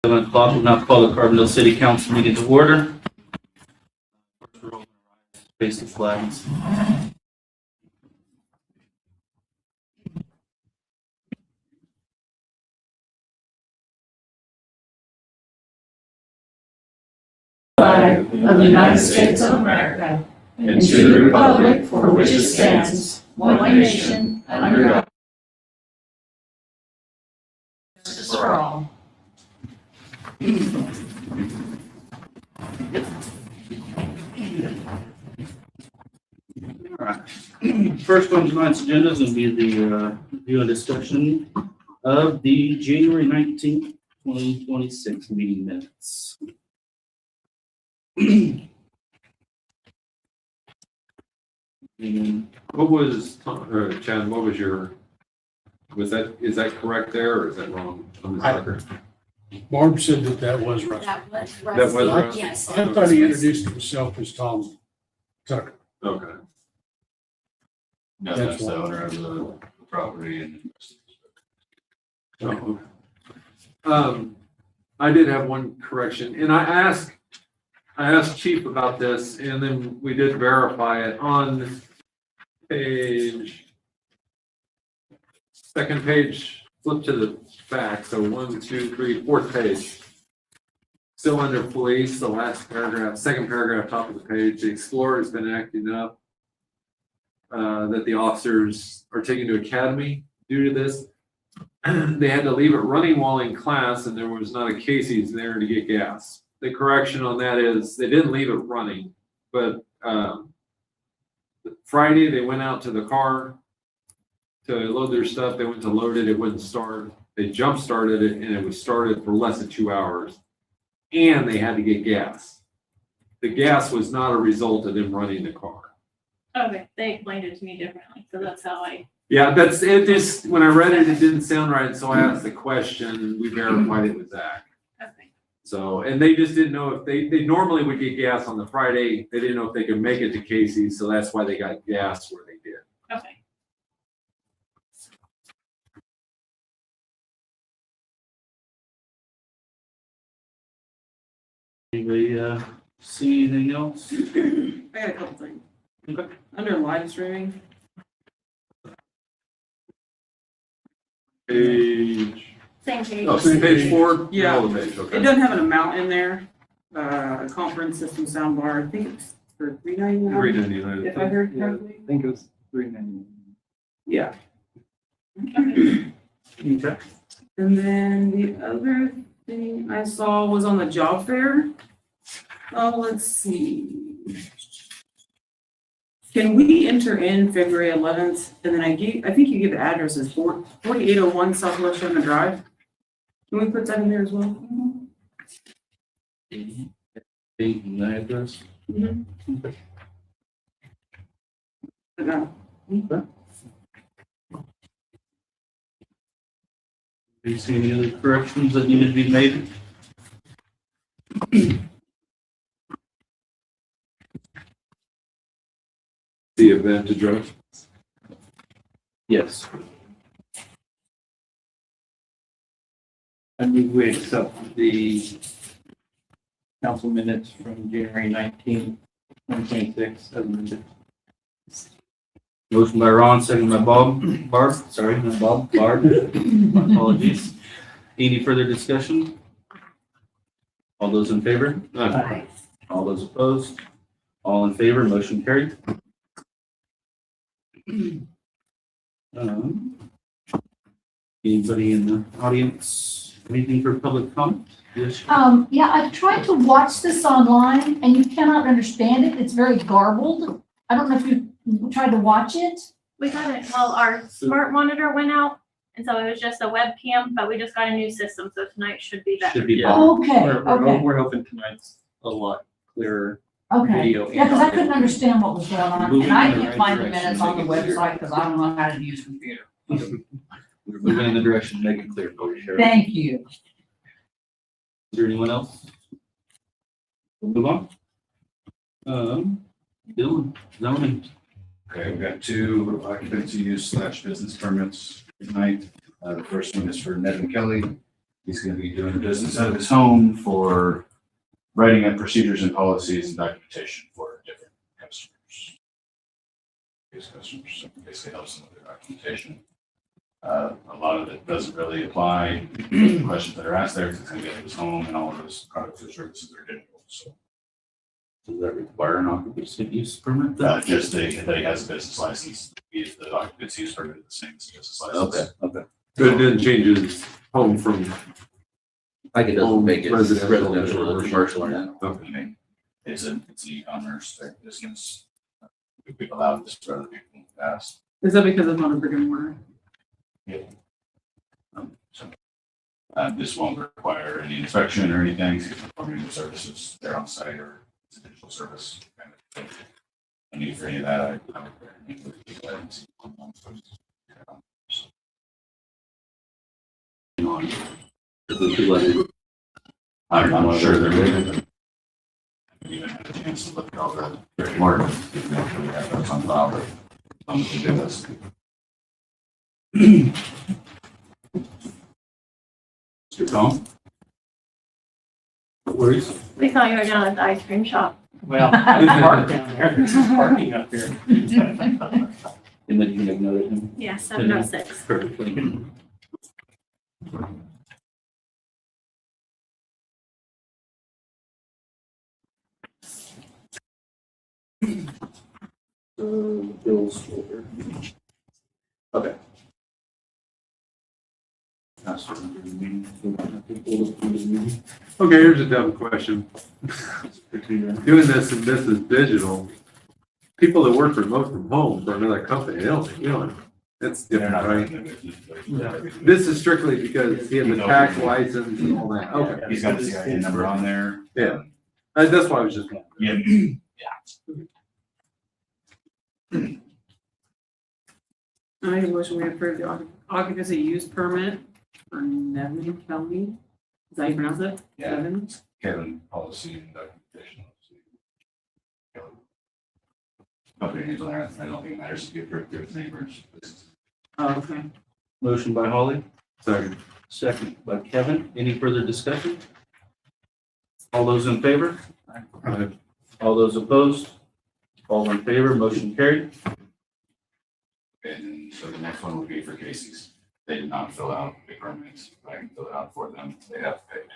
7 o'clock, we'll now call the Carbondale City Council meeting to order. Face the flags. Flag of the United States of America, and to the republic for which it stands, one nation, under God, justice for all. All right. First on tonight's agenda is going to be the review and discussion of the January 19th, 2026 meeting minutes. What was, Chad, what was your, is that correct there or is that wrong on the record? Barb said that was Russ. That was That was Russ? yes. I thought he introduced himself as Tom Tucker. Okay. No, that's the owner of the property and. Oh. I did have one correction and I asked Chief about this and then we did verify it on second page, flip to the back. So 1, 2, 3, fourth page. Still under police, the last paragraph, second paragraph, top of the page, the Explorer has been acting up. That the officers are taken to academy due to this. They had to leave it running while in class and there was not a Casey's there to get gas. The correction on that is they didn't leave it running, but Friday they went out to the car to load their stuff. They went to load it, it wouldn't start. They jump started it and it was started for less than 2 hours. And they had to get gas. The gas was not a result of them running the car. Okay, they explained it to me differently, so that's how I. Yeah, that's it. Just when I read it, it didn't sound right, so I asked the question. We verified it with Zach. Okay. So, and they just didn't know if they normally would get gas on the Friday. They didn't know if they could make it to Casey's, so that's why they got gas where they did. Okay. Anybody see anything else? I got a couple things. Okay. Under live streaming, Page. Same page. Oh, page 4. Yeah. Oh, page, okay. it doesn't have an amount in there. A conference system soundbar, I think it's for $3.99. $3.99. If I heard correctly. I think it was $3.99. Yeah. Okay. And then the other thing I saw was on the job fair. Oh, let's see. Can we enter in February 11th? And then I think you give the address as 4801 Southwest Sherman Drive. Can we put that in there as well? Date and address. No. Okay. Do you see any other corrections that need to be made? The event address. Yes. I move we accept the council minutes from January 19th, 2026 as amended. Motion by Ron, second by Barb. Sorry, not Bob, Barb. My apologies. Any further discussion? All those in favor? Aye. All those opposed? All in favor, motion carried. Anybody in the audience, anything for public comment? Yes. Yeah, I've tried to watch this online and you cannot understand it. It's very garbled. I don't know if you tried to watch it. We got it, well, our smart monitor went out, and so it was just a webcam, but we just got a new system, so tonight should be better. Should be. Yeah. Okay, We're okay, we're hoping tonight's a lot clearer okay. video. Yeah, because I couldn't understand what was going on. Moving And I in the can't right find the direction. minutes on the website because I don't know how to use a computer. We're moving in the direction, make it clear for you, Sheriff. Thank you. Is there anyone else? We'll move on. Dylan, zoning. Okay, we've got 2 occupancy use / business permits tonight. The first one is for Ned and Kelly, He's gonna be doing business out of his home for writing up procedures and policies and documentation for different customers. His customers, so basically helps them with their documentation. A lot of it doesn't really apply to the questions that are asked there, because it's gonna get to his home and all of his products or services are digital, so. Does that require an occupancy use permit? then? Just that he has a business license, the occupancy is permitted the same as a business license. Okay. But it didn't change his home from, Like it doesn't make it Residential. residential or commercial or not. Okay. It's e-commerce, they're just gonna, we've allowed this for other people in the past. Is that because it's not a brick and mortar? So, this won't require any inspection or anything, so performing the services there on site or it's a digital service. No need for any of that. I would meet with people and see. I'm not sure they're doing it. I haven't even had a chance to look at all the brick and mortar, even though we have those on file, but I'm going to do this. Mr. Tom? Worries? We thought you were down at the ice cream shop. Well, I parked down there, there's some parking up here. And then you can ignore him. Yeah, 706. Perfectly. Bill's folder. Okay. okay, here's a dumb question. Doing this and this is digital. People that work remote from home for another company, they don't, it's They're different, not. right? This is strictly because he has a tax license and all that. Okay. He's got the CIN number on there. Yeah. That's why I was just wondering. Yeah. I make a motion we approve the occupancy use permit for Nevin County. Is that how you pronounce it? Yeah. Nevin? Kevin, policy and documentation. Company names on there, I don't think it matters if you approve their neighbors. Oh, okay. Motion by Holly, Second. second by Kevin. Any further discussion? All those in favor? All those opposed? All in favor, motion carried. And so the next one would be for Casey's. They did not fill out the permits. I can fill it out for them. They have paid.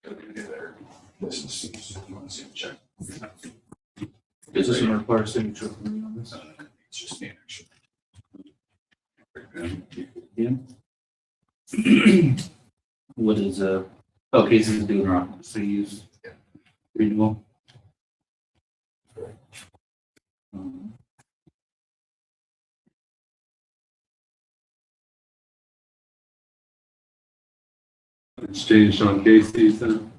They're gonna get their business. You want to see the check? Does this one require signature on this? It's just me, actually. Again? What is, okay, this is doing our occupancy use renewal. It's changed on Casey's then.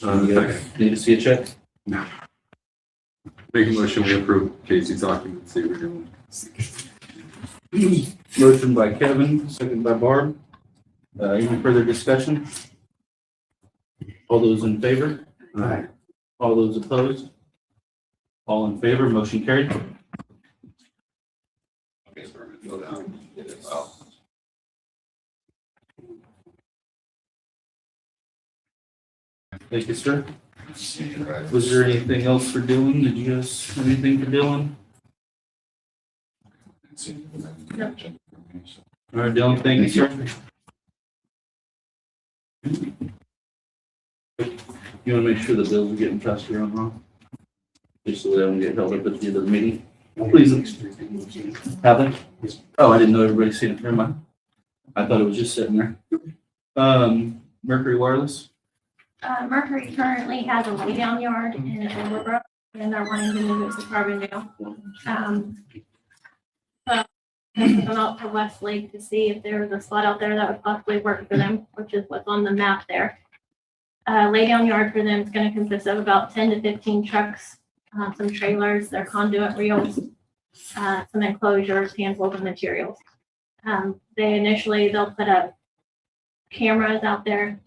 Need to see a check? Make a motion, we approve Casey's occupancy renewal. Motion by Kevin, second by Barb. Any further discussion? All those in favor? Aye. All those opposed? All in favor, motion carried. Okay, so we're gonna fill down. Get it out. Thank you, sir. See you, right. Was there anything else for Dylan? Did you guys have anything for Dylan? No. All right, Dylan, thank you, sir. You want to make sure the bills are getting passed around, wrong? Just so they don't get held up at the end of the meeting. Please. Have they? Oh, I didn't know everybody seen it. Never mind. I thought it was just sitting there. Mercury Wireless. Mercury currently has a laydown yard in Overbrook, and they're wanting to move it to Carbondale. So I went out to Westlake to see if there was a spot out there that would possibly work for them, which is what's on the map there. Laydown yard for them is going to consist of about 10 to 15 trucks, some trailers, their conduit reels, some enclosures, handfuls of materials. They'll put up cameras out there.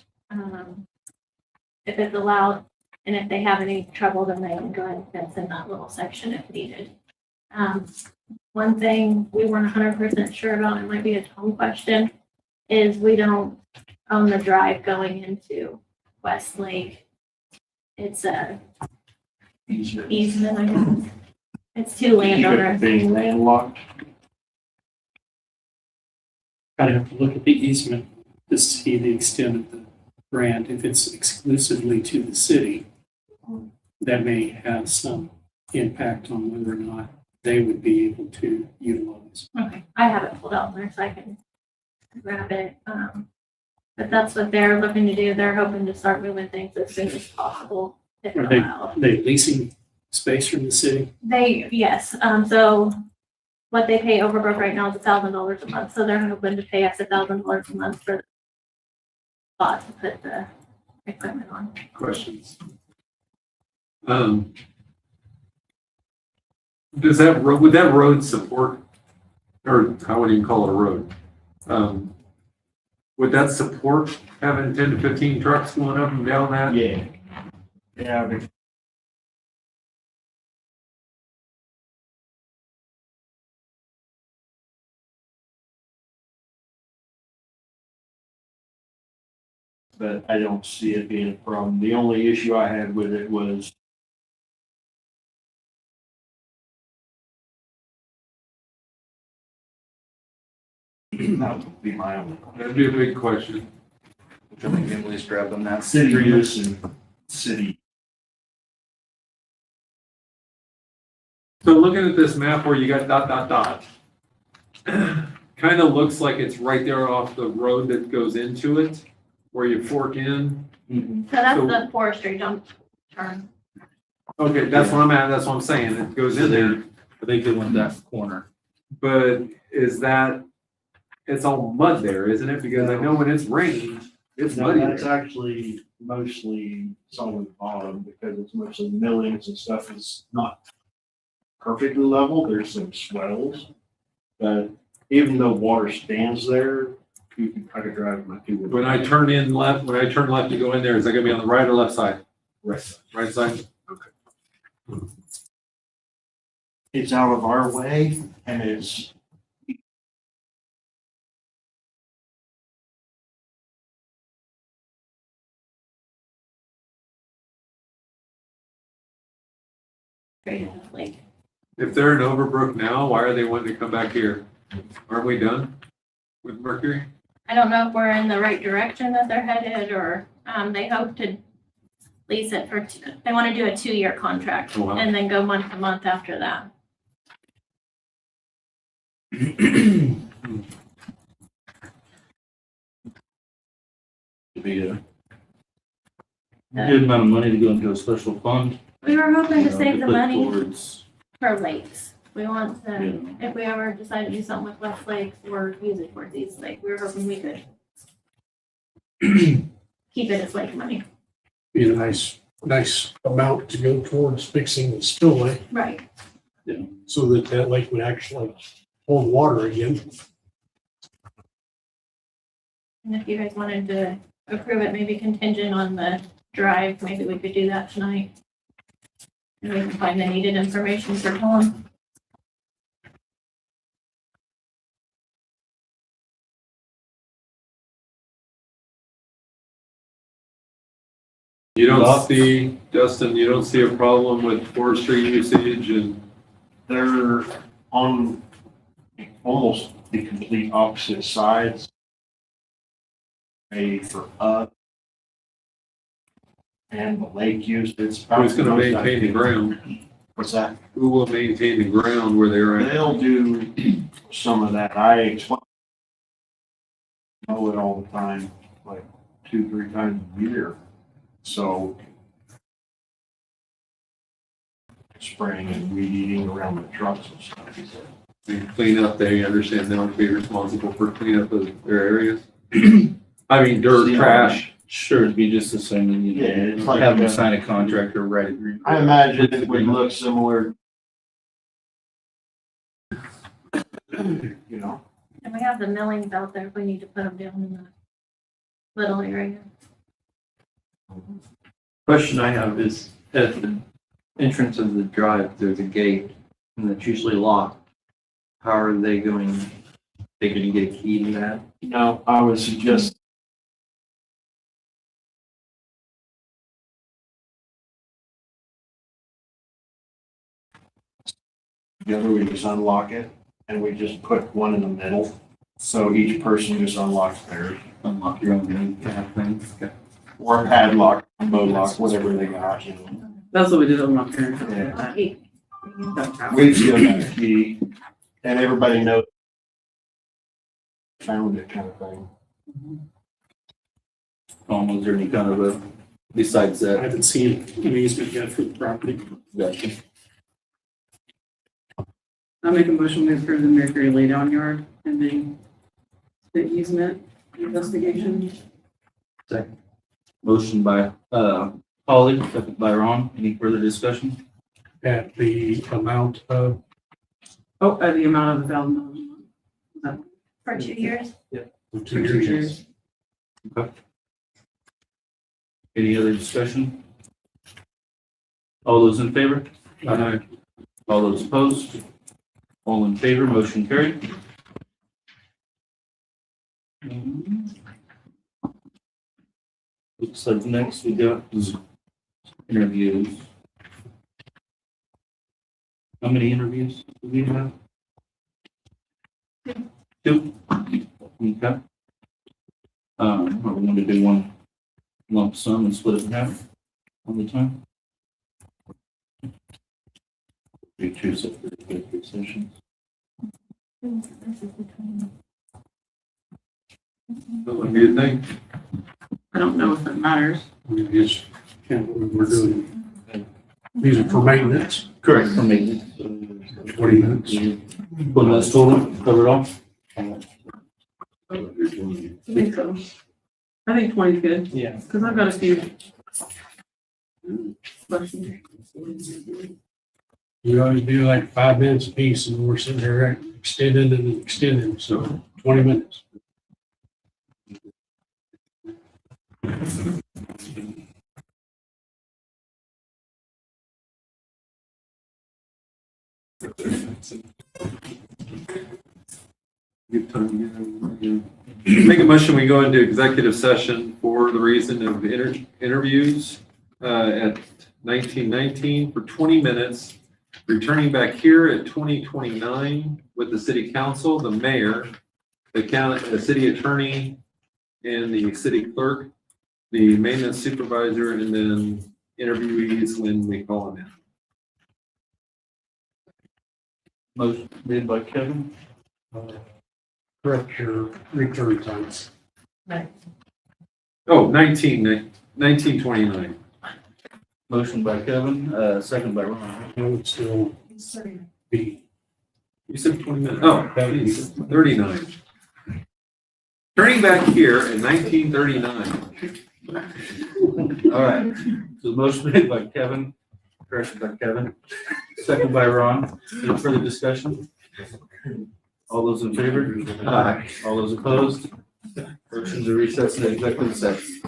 If it's allowed, and if they have any trouble, then they can go ahead and fence in that little section if needed. One thing we weren't 100% sure about, it might be a Tom question, is we don't own the drive going into Westlake. It's a easement, I guess. It's two landowners. Being landlocked. I'd have to look at the easement to see the extent of the grant. If it's exclusively to the city, that may have some impact on whether or not they would be able to utilize. Okay, I have it pulled out there so I can grab it. But that's what they're looking to do. They're hoping to start moving things as soon as possible. If Are they, allowed. they leasing space from the city? Yes, so what they pay Overbrook right now is $1,000 a month, so they're hoping to pay us $1,000 a month for the spot to put the equipment on. Questions? Does that road, would that road support, or I wouldn't even call it a road? Would that support having 10 to 15 trucks going up and down that? Yeah. Yeah, but I don't see it being a problem. The only issue I had with it was that would be my only. That'd be a big question. Which I think Emily's grabbed on that. City use and city. So looking at this map where you got dot, dot, dot, kind of looks like it's right there off the road that goes into it, where you fork in. So that's So- the forestry dump turn. Okay, that's what I'm at, that's what I'm saying, it goes in there, I think they want that corner. but is that, it's all mud there, isn't it? Because I know when it's rained, it's No, muddy that's there. actually mostly solid bottom because it's mostly millings and stuff is not perfectly level. There's some swells. But even though water stands there, you can kind of drive my two. When I turn in left, when I turn left to go in there, is that gonna be on the right or left side? Right. Right side? It's out of our way and it's Straight into the lake. If they're in Overbrook now, why are they wanting to come back here? Aren't we done with Mercury? I don't know if we're in the right direction that they're headed, or, they hope to lease it for, they want to do a 2-year contract Oh, wow. and then go month to month after that. It'd be a good amount of money to go into a special fund. We were hoping you to know, save the put money towards, for lakes. We want to, Yeah. if we ever decide to do something with West Lakes or use it towards East Lake, we were hoping we could keep it as lake money. Be a nice amount to go towards fixing the spillway Right. so that that lake would actually hold water again. And if you guys wanted to approve it, maybe contingent on the drive, maybe we could do that tonight. And we can find the needed information for Tom. You don't see, Justin, you don't see a problem with forestry usage and, they're on almost the complete opposite sides. Made for us. And the lake use, it's. about who's gonna most maintain the ideal. ground? What's that? Who will maintain the ground where they're at? They'll do some of that. I explain. Mow it all the time, like 2-3 times a year. So. Spraying and weed eating around the trucks and stuff. They clean up, they understand they'll be responsible for cleanup of their areas. I mean, dirt, Yeah. trash. sure, it'd be just the same, you Yeah, it's know, like, have them sign a contract or write agreement. I imagine it would look similar. You know, And we have the millings out there if we need to put them down in the little area. Question I have is, at the entrance of the drive, there's a gate. And it's usually locked. How are they going to get a key to that? No, I would suggest. Together, we just unlock it and we just put one in the middle. So each person just unlocks theirs. Unlock your own kind of thing? Okay. Or padlock, bow lock, whatever they got, you know. That's what we did on my parents. Yeah. We just give them a key and everybody knows. Found it kind of thing. Was there any kind of a, besides I that? haven't seen an easement yet for the property. Gotcha. I'll make a motion to approve the Mercury laydown yard and then the easement investigation. Motion by, Holly, second by Ron. Any further discussion? At the amount of, Oh, the amount of $1,000. For 2 years. for 2 years. Any other discussion? All those in favor? Aye. All those opposed? All in favor, motion carried. Looks like next we got interviews. How many interviews do we have? Two. Okay. Are we going to do one lump sum and split it in half all the time? Do two separate executive sessions. What do you think? I don't know if it matters. We just, kind of what we're doing. These are for maintenance, Correct. For maintenance. 20 minutes. Well, that's total, cover it all? I think so. I think 20 is good, Yeah. because I've got a few questions. We always do like 5 minutes apiece and we're sitting there extending and extending, so 20 minutes. Make a motion, we go into executive session for the reason of interviews at 1919 for 20 minutes, returning back here at 2029 with the city council, the mayor, the city attorney, and the city clerk, the maintenance supervisor, and then interviewees when we call them in. Motion made by Kevin. Correct your return times. Oh, 1929. Motion by Kevin, second by Ron. It would still be, You said 20 minutes. Oh, geez, 39. Turning back here in 1939. All right. So motion made by Kevin, corrected by Kevin, second by Ron. Any further discussion? All those in favor? Aye. All those opposed? Motion to recess the executive session.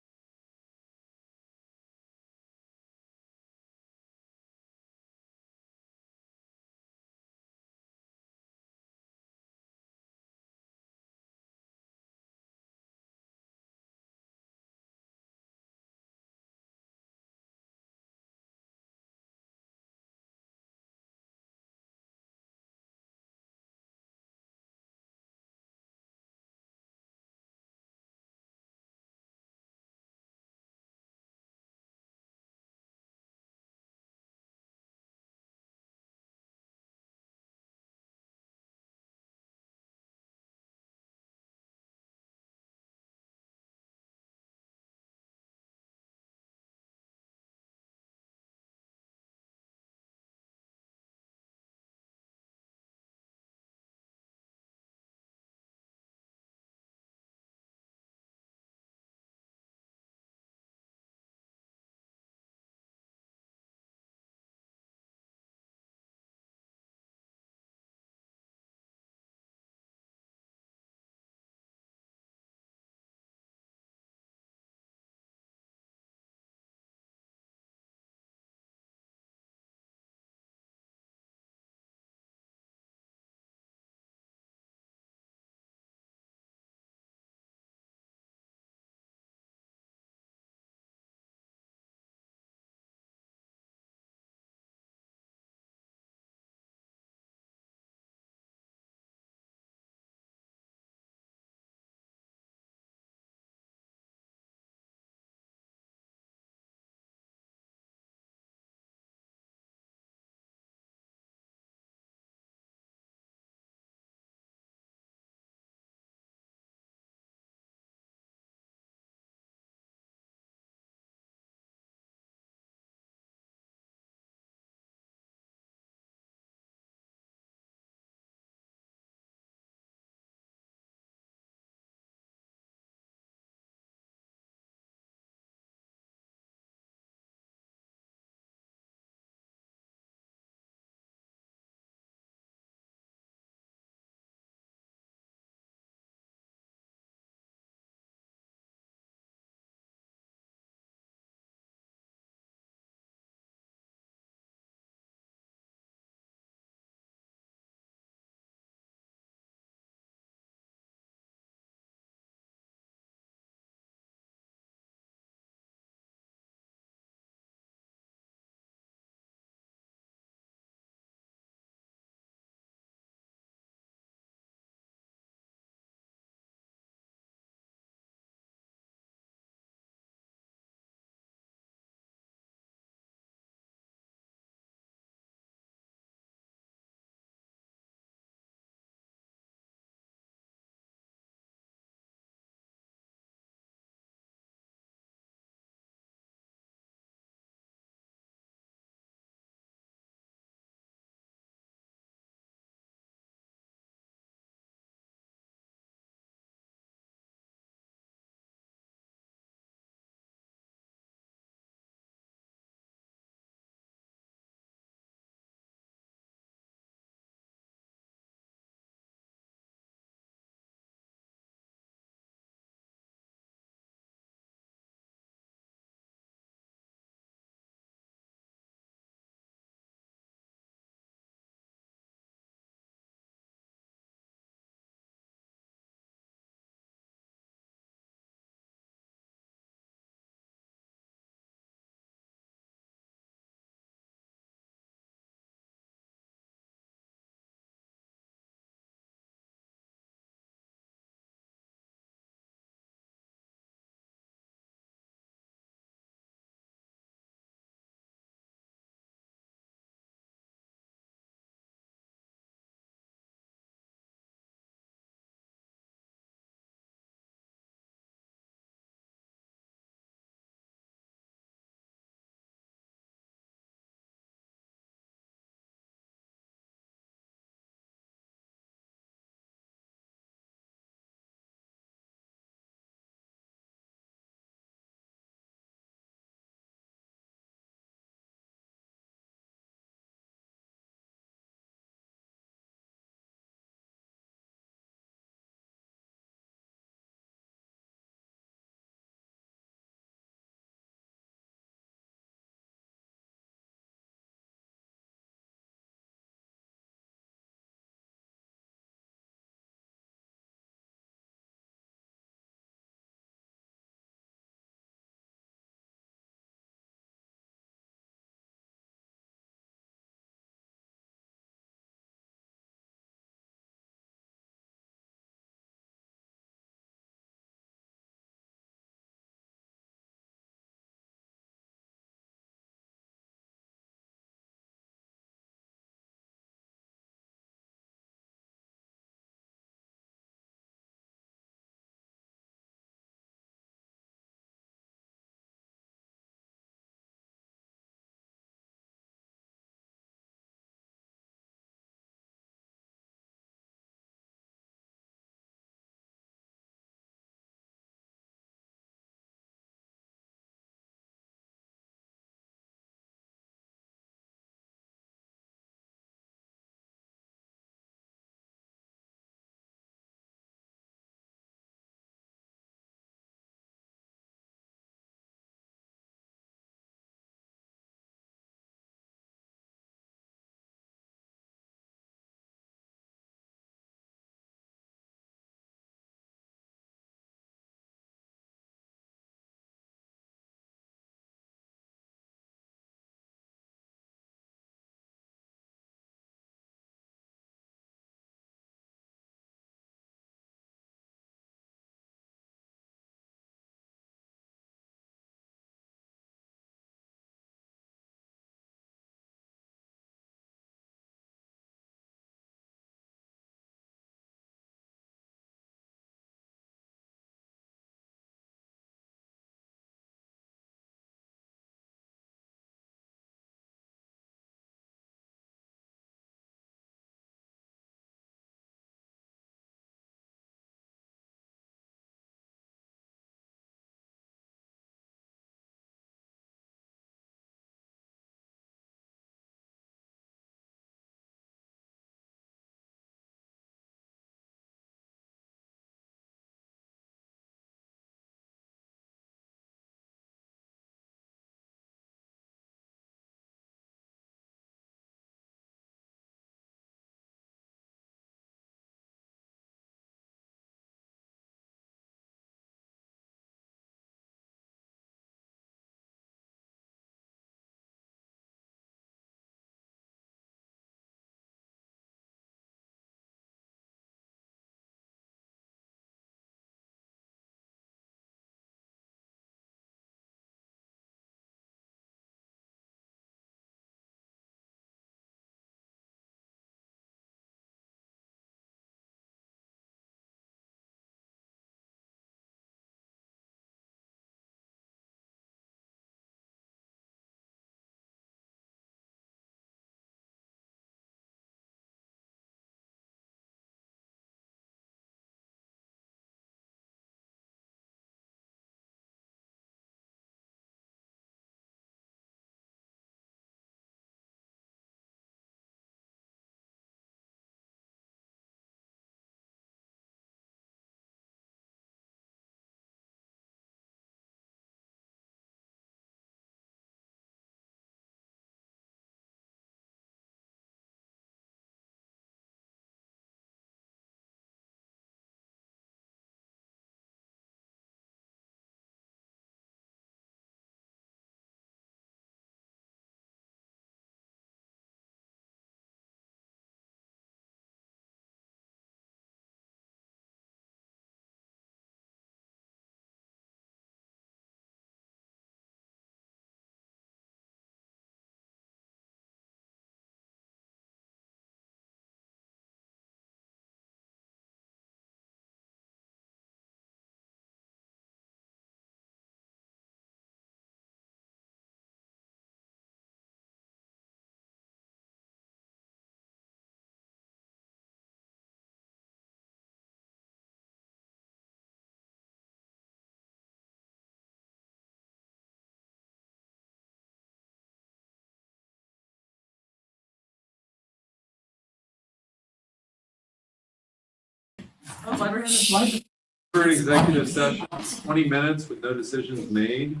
For an executive session, 20 minutes with no decisions made.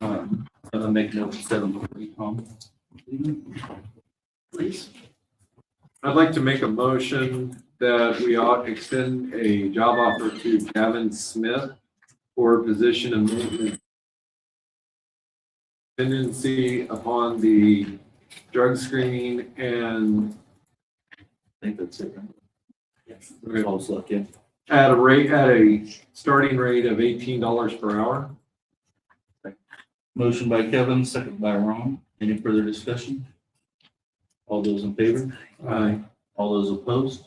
Make note of 7:40, Tom. Please. I'd like to make a motion that we ought to extend a job offer to Gavin Smith for a position of maintenance dependency upon the drug screening and I think that's it, right? Yes. Okay, I'll just look in. at a starting rate of $18 per hour. Motion by Kevin, second by Ron. Any further discussion? All those in favor? Aye. All those opposed?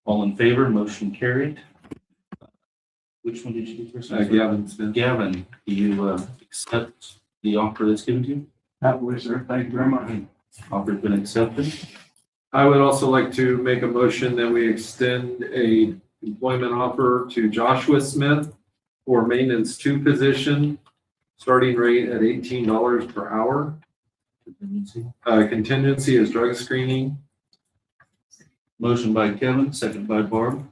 All in favor, motion carried. Which one did you do first? Gavin Smith. Gavin, do you accept the offer that's given to you? Happily, sir. Thank you very much. Offer's been accepted. I would also like to make a motion that we extend a employment offer to Joshua Smith for maintenance 2 position, starting rate at $18 per hour. Contingency is drug screening. Motion by Kevin, second by Barb.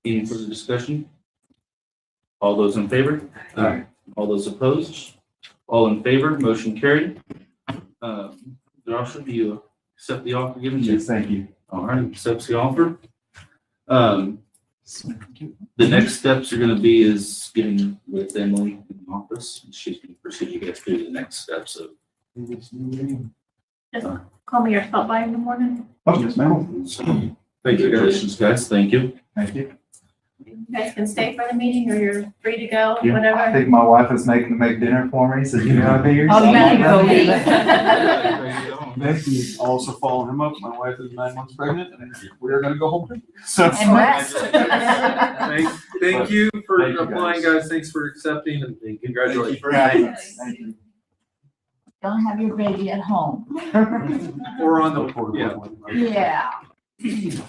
Any further discussion? All those in favor? Aye. All those opposed? All in favor, motion carried. Joshua, do you accept the offer given to you? thank you. All right, accepts the offer. The next steps are gonna be is getting with Emily in the office. She's gonna proceed you guys through the next steps of. Just call me or stop by in the morning. Oh, yes, ma'am. Thank you, guys. Congratulations, guys. Thank you. Thank you. You guys can stay for the meeting or you're free to go, Yeah, I whatever. think my wife is making to make dinner for me, so you know I'll be here. Oh, you better go. Thank you. Also following him up, my wife is 9 months pregnant and we're gonna go home. So. And rest. Thank you for Thank you, applying, guys. Thanks for accepting and congratulations. for having us. Thank you. Don't have your baby at home. We're on the, yeah. Yeah.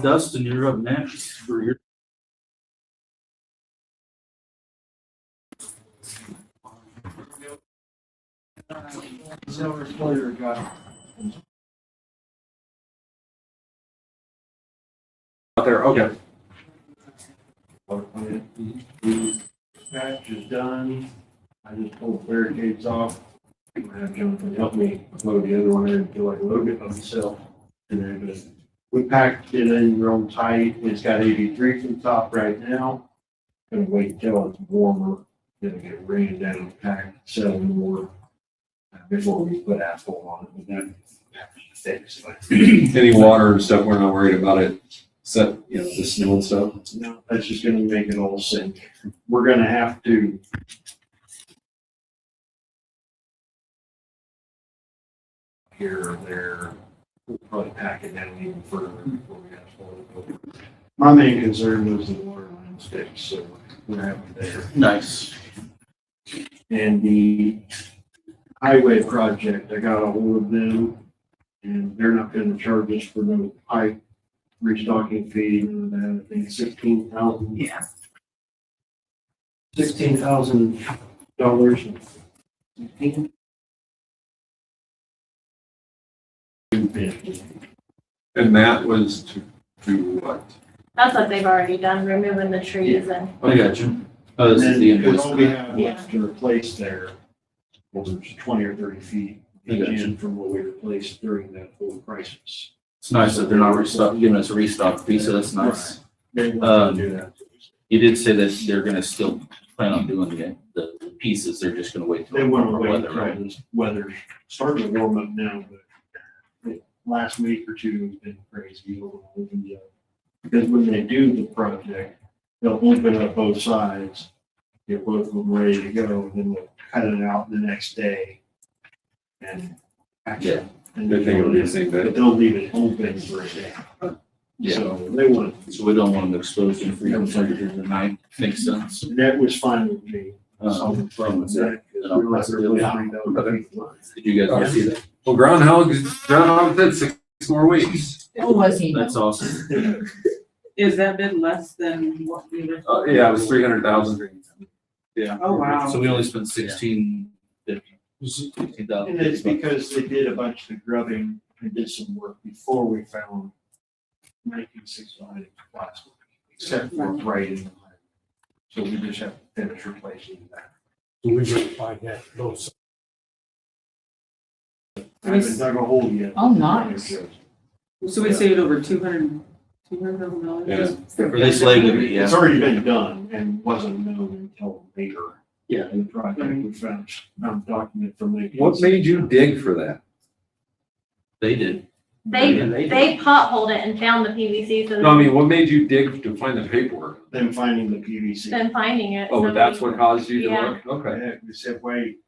Dustin, you're up next for your. Silver Slater guy. Out there, okay. Patch is done. I just pulled the barricades off. I'm gonna have Jonathan help me load the other one in until I load it myself. And then we packed it in real tight. It's got 83 from the top right now. Gonna wait until it's warmer. Gonna get it rained down, packed, settle more before we put asphalt on it. But that sticks. Any water and stuff, we're not worried about it. Set, you know, the snow and stuff. No, that's just gonna make it all sink. We're gonna have to. Here or there, we'll probably pack it down even further before we asphalt it. My main concern was the water line sticks, so we're happy there. Nice. And the highway project, I got a hold of them, and they're not gonna charge us for no pipe restocking fee, none of that. I think $16,000. Yeah. $16,000. And that was to do what? That's what they've already done, removing the trees and. I got you. Oh, this is the invoice. All we have left to replace there was 20 or 30 feet I got you. in from what we replaced during that whole crisis. It's nice that they're not giving us a restock fee, so that's nice. They want to do that. You did say that they're gonna still plan on doing the pieces. They're just gonna wait. till They want to warmer wait weather, right? until this weather's starting to warm up now, but last week or two has been crazy. Because when they do the project, they'll open up both sides, get both of them ready to go, and then they'll cut it out the next day. And. Yeah. And They think it'll be the same day. But they'll leave it open for a day. Yeah. So they want, So we don't want them exposed to freezing temperatures at night. Makes sense. that was fine with me. From what's that? We were like, really fine, that would be fine. Did you guys see that? Well, groundhog said 6 more weeks. Who was he? That's awesome. Is that bid less than what we were? Yeah, it was 300,000. Yeah. Oh, wow. So we only spent 16,000. And it's because they did a bunch of the grubbing and did some work before we found 1965 plastic, except for right in the line. So we just have to finish replacing that. We verified that both sides. I haven't dug a hole yet. Oh, nice. So we saved over $200,000. Yeah. For this lady, yeah. It's already been done and wasn't known until later. Yeah. In the project, we found a document from the. What made you dig for that? They did. They potholed it and found the PVC, so No, I mean, what made you dig to find the paperwork? Them finding the PVC. then finding it. Oh, so but that's we- what caused you to Yeah. look? Okay. Yeah, we said, wait,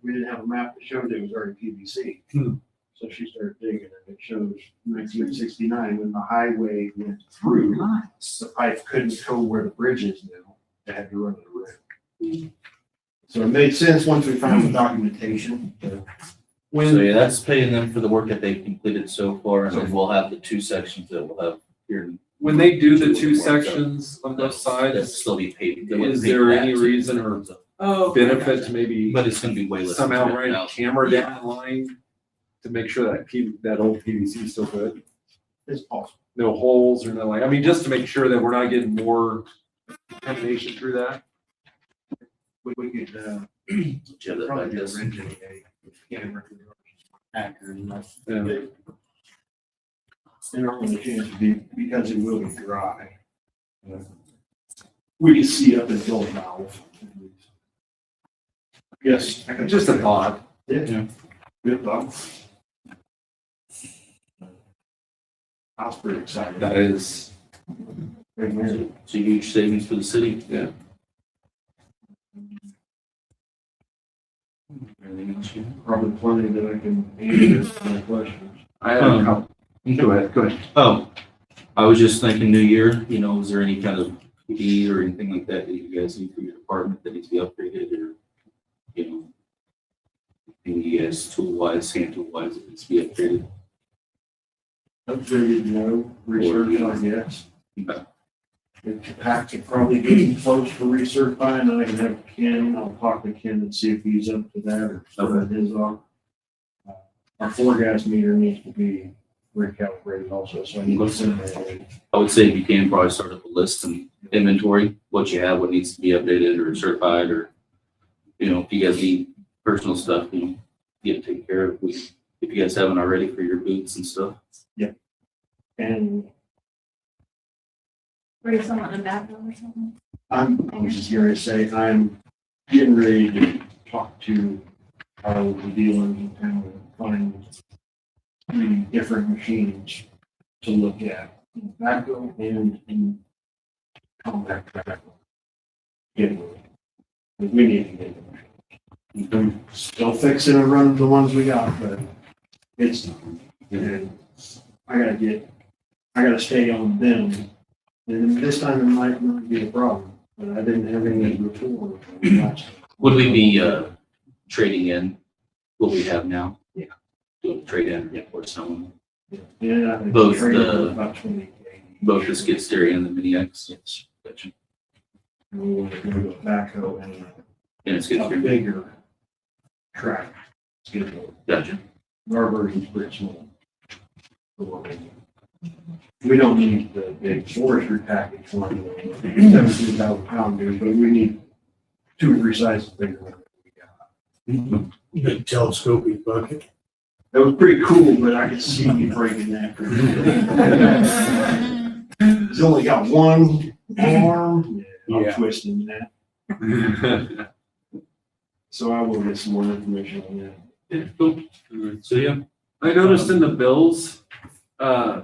we didn't have a map that showed it was already PVC. Hmm. So she started digging and it shows 1969 when the highway went through, the pipe couldn't go where the bridge is now. They had to run the road. So it made sense once we found the documentation. So yeah, that's paying them for the work that they've completed so far, and then we'll have the two sections that we'll have here. When they do the two sections on both That'll sides, still be paid. They wouldn't is pay for there that any too. reason or Oh. benefit to maybe But it's gonna be way less. than somehow run a 200,000. camera down the line to make sure that old PVC is still good? It's possible. No holes or no, like, I mean, just to make sure that we're not getting more contamination through that. We could, Do you have that probably back, do a yes? renting camera. Accurate enough. Yeah. There are only chance to be, because it will be dry. We can see up until the valve. Yes. Just a thought. Yeah. Good thought. I was pretty excited. That is, It's a huge savings for the city. Yeah. Anything else you have? Probably plenty that I can answer my questions. I have a couple. Go ahead. Oh, I was just thinking new year, you know, is there any kind of PD or anything like that that you guys need for your department that needs to be upgraded or, you know, anything you guys tool wise, hand tool wise, that needs to be upgraded? Upgraded, no, research, I guess. Okay. The packs are probably getting close for recertifying, I can have Ken, I'll talk to Ken and see if he's up to that or something his off. Our floor gas meter needs to be recalibrated also, so I need to send that in. I would say if you can probably start up a list and inventory, what you have, what needs to be updated or certified, or, you know, if you guys need personal stuff, you know, get it taken care of. If you guys haven't already for your boots and stuff. And Were you someone in the background or something? I was just here to say, I'm getting ready to talk to our dealers in town and find 3 different machines to look at, in backhoe and in compact backhoe. Get one. We need to get them. I'm still fixing and running the ones we got, but it's, and I gotta stay on them. And this time it might not be a problem, but I didn't have any before. Would we be, trading in what we have now? Yeah. Do a trade in or someone, Yeah. I think Both traded the- about 20. both the skid steer and the mini X? Yes. Gotcha. And we want to go to backhoe and And it's skid a steer. bigger track schedule. Gotcha. Our version's pretty small. We don't need the big forestry package one, 17,000 pounder, but we need 2 or 3 sizes bigger than we got. Big telescoping bucket. That was pretty cool, but I could see you breaking that. It's only got one arm. I'm Yeah. twisting that. So I will get some more information on that. Yeah, cool. So, yeah, I noticed in the bills, a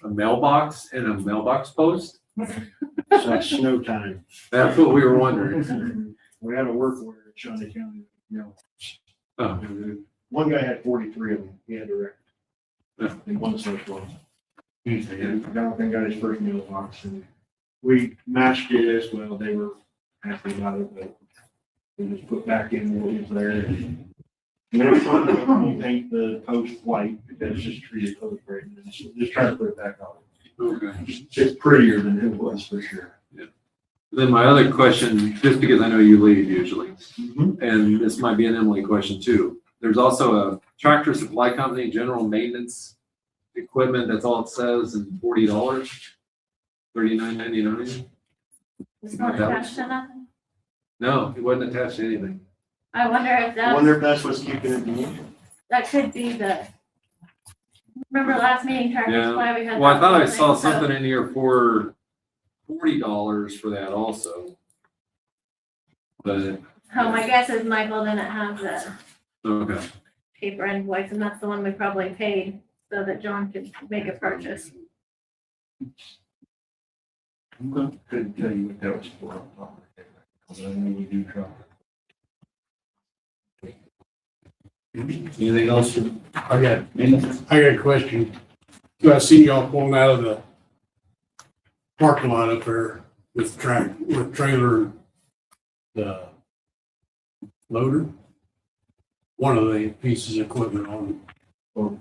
mailbox and a mailbox post. So it's snow time. That's what we were wondering. We had a work order in Shawnee County, you know. Oh. One guy had 43 of them. He had direct. Yeah. And one such one. Okay. And Jonathan got his first mailbox and we matched it as well. They were happy about it, but we just put back in what was there. And then we paint the post white because it's just treated post right now. So just try to put it back on. Okay. It's prettier than it was for sure. Then my other question, just because I know you lead usually, Mhm. and this might be an Emily question too. There's also a tractor supply company, general maintenance equipment, that's all it says, and $40, $39.99. It's not attached to nothing. No, it wasn't attached to anything. I wonder if I wonder that's, if that's what's keeping it new. that could be the, remember last meeting, Travis, Yeah. why we had. Well, I that thought I whole saw thing, so- something in here for $40 for that also. But, Oh, my guess is Michael didn't have the okay. paper invoice, and that's the one we probably paid so that John could make a purchase. Couldn't tell you what that was for. Because I know we do try. Anything else? I got a question. So I see y'all pulling out of the parking lot up there with trailer, the loader, one of the pieces of equipment on it.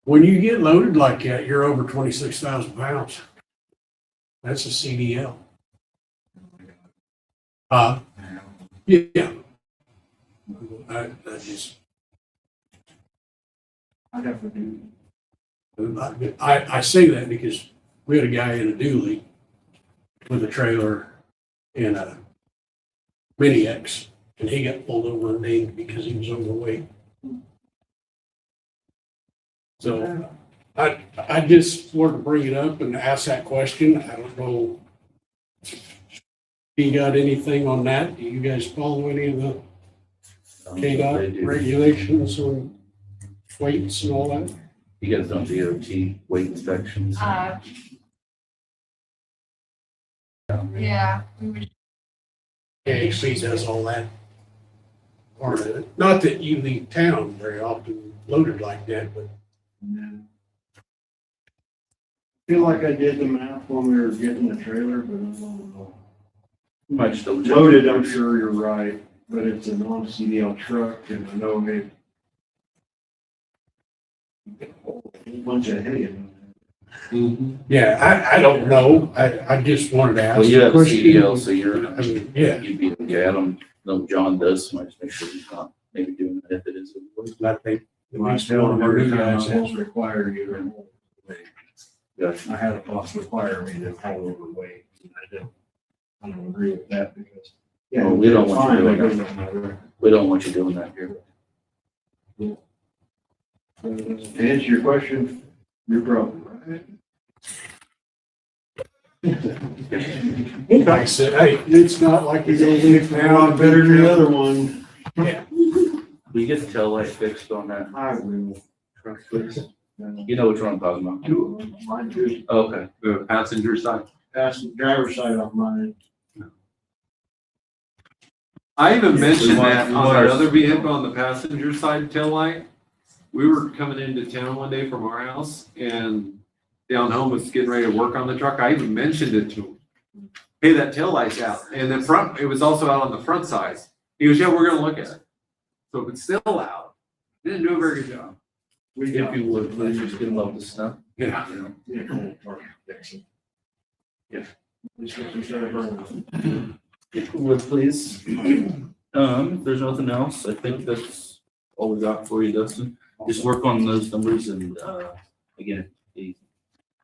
When you get loaded like that, you're over 26,000 pounds. That's a CDL. Yeah. I just, I'd have to do. I say that because we had a guy in a dually with a trailer and a mini X, and he got pulled over and named because he was overweight. So I just wanted to bring it up and ask that question. I don't know if you got anything on that. Do you guys follow any of the KDOT regulations on weights and all that? You guys don't DOT weight inspections? Yeah. KXP does all that part of it. Not that you leave town very often loaded like that, but Feel like I did the math when we were getting the trailer, but I don't know. Might still check. Loaded, I'm sure you're right, but it's a non-CDL truck and I know they. A bunch of hay in yeah, I don't know. I just wanted to ask. Well, you the have a question. CDL, so you're, I mean, yeah, you'd be, okay. I don't know if John does, so I just make sure he's not maybe doing that if it is. I think at there. least one of our new guys has. Almost require you to hold weight. Gotcha. I had a boss require me to hold overweight, and I don't agree with that because. Yeah, Well, we don't want you fine, doing but it that. doesn't matter. We don't want you doing that here. To answer your question, you're probably right. Like I said, hey, it's not like you're gonna leave A town. lot better than the other one. Yeah. Will you get the tail light fixed on that I will. truck, please? You know which one I'm talking about? Two of them, mine too. Okay. The passenger side. Pass the driver's side on mine. I even mentioned We want- that we on want that our- other vehicle on the passenger side tail light. We were coming into town one day from our house and down home was getting ready to work on the truck. I even mentioned it to him. Hey, that tail light's out. And the front, it was also out on the front side. He goes, yeah, we're gonna look at it. So if it's still out, didn't do a very good job. We If you would, please just get them up to snuff. Yeah. Yeah, cool, park, Dixon. Yeah. Just get some sort of burn. If you would, please. If there's nothing else, I think that's all we got for you, Dustin. Just work on those numbers and, again, the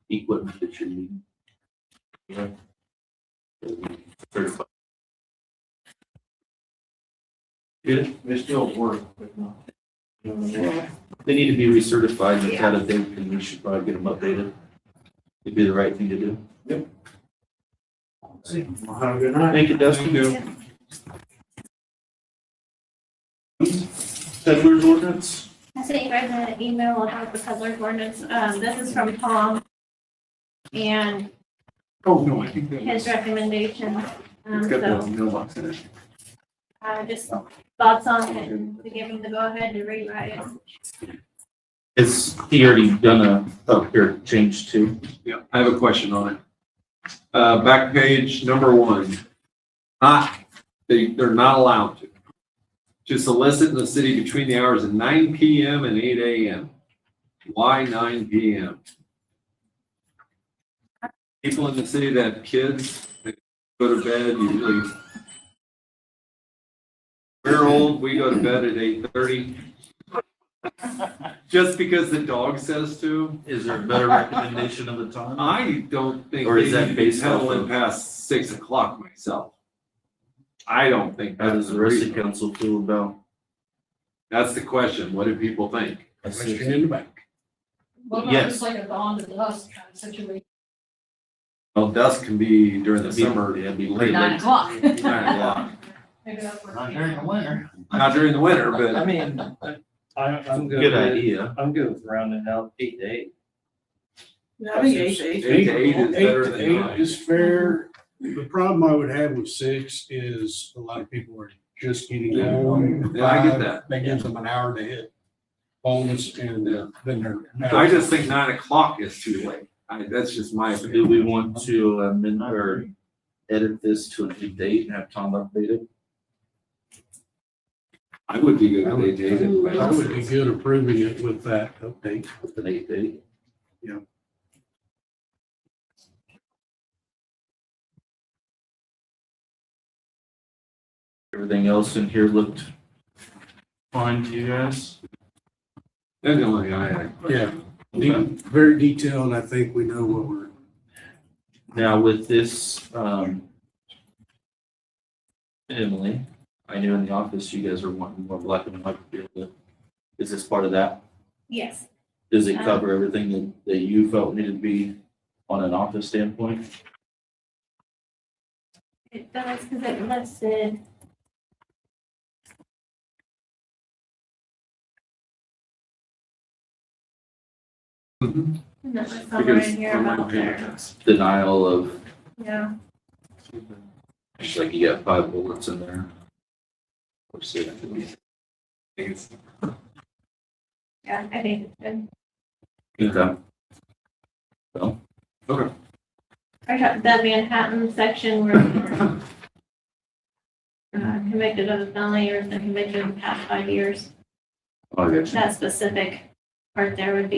equipment that you need. Certified. Good. They still work, but not. They need to be recertified and out of date, and we should probably get them updated. It'd be the right thing to do. Well, have a good night. Thank you, Dustin. Peddlers Ordinance? I sent you guys an email about the Peddlers Ordinance. This is from Tom. And Oh, no, I think that his was, recommendation. it's got the So, mailbox in it. just thoughts on it and to give him the go ahead to rewrite it. Is he already done here, change to? Yeah, I have a question on it. Back page number 1. They're not allowed to solicit in the city between the hours of 9 PM and 8 AM. Why 9 PM? People in the city that have kids, they go to bed usually. We're old, we go to bed at 8:30. just because the dog says to. Is there a better recommendation of a time? I don't think Or is they that need to be based off pedaling of- past 6 o'clock myself. I don't think How does that's the rest of the reasonable. council feel about? That's the question. What do people think? Question in the back. What about Yes. just like a dawn to dusk kind of situation? Well, dusk can be during the summer. Yeah, it'd be late. 9 o'clock. 9 o'clock. Maybe that works. Not during the winter. Not during the winter, I but mean, I'm good Good with, idea. I'm good with rounding out 8 to 8. I think 8 to 8. 8 to 8 is better to than 8 9. is fair. The problem I would have with 6 is a lot of people are just getting home. Yeah, I get that. That gives them an hour to hit homes and then they're. I just think 9 o'clock is too late. That's just my Do opinion. we want to amend or edit this to a new date and have Tom update it? I would be good with 8 to 8. I would be good approving it with that update. With an 8 date? Yeah. Everything else in here looked fine to you guys? That's the only thing I had. Yeah, very detailed. I think we know what we're. Now with this, Emily, I knew in the office you guys are wanting more black and white. Is this part of that? Yes, Does it cover everything that you felt needed to be on an office standpoint? it does, because it listed. And that was somewhere Because in here from my about opinion, there, that's- Denial of, yeah. it's like you got 5 bullets in there. Or 6. Yeah, I think it's good. Okay. Well, I got the Manhattan section where convicted of a felony or been convicted in the past 5 years. I got you. That specific part there would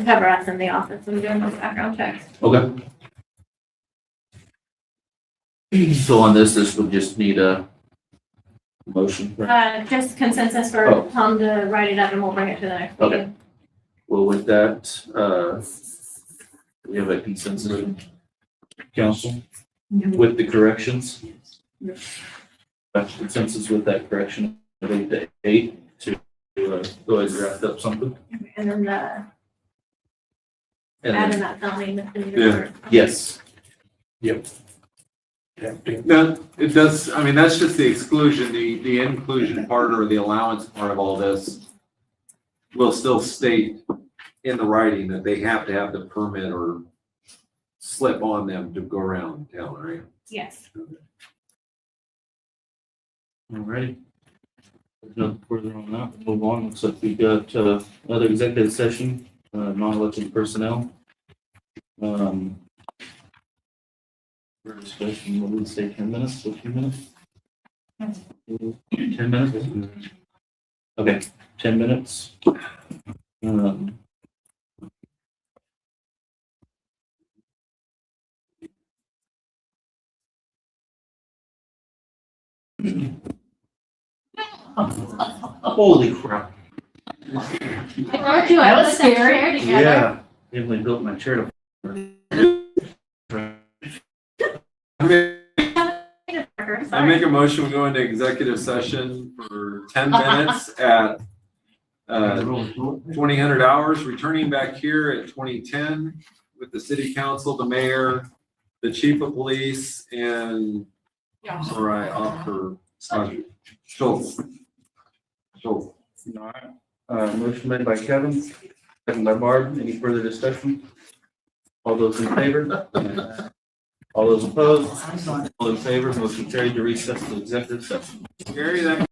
cover us in the office when doing those background checks. Okay. So on this would just need a motion. right? Just consensus for Oh. Tom to write it up and we'll bring it to the next Okay. meeting. Well, with that, we have a consensus from council with the corrections. Consensus with that correction of 8 to 8 to go ahead and draft up something. And then And add in then, that felony misdemeanor. Yeah. part. yes, No, it does, I mean, that's just the exclusion, the inclusion part or the allowance part of all this will still state in the writing that they have to have the permit or slip on them to go around town, right? Yes. alrighty. There's nothing further on that. Move on. Looks like we got another executive session, non-elected personnel. For discussion, what would we say, 10 minutes, 15 minutes? 10 minutes? Okay, 10 minutes. Holy crap. I was scared. Yeah. Emily built my chair to. I make a motion, we go into executive session for 10 minutes at 2000 hours, returning back here at 2010 with the city council, the mayor, the chief of police, and sorry, Officer Schultz. Motion made by Kevin, second by Barb. Any further discussion? All those in favor? All those opposed? All in favor? Motion carried to recess to executive session. Gary, that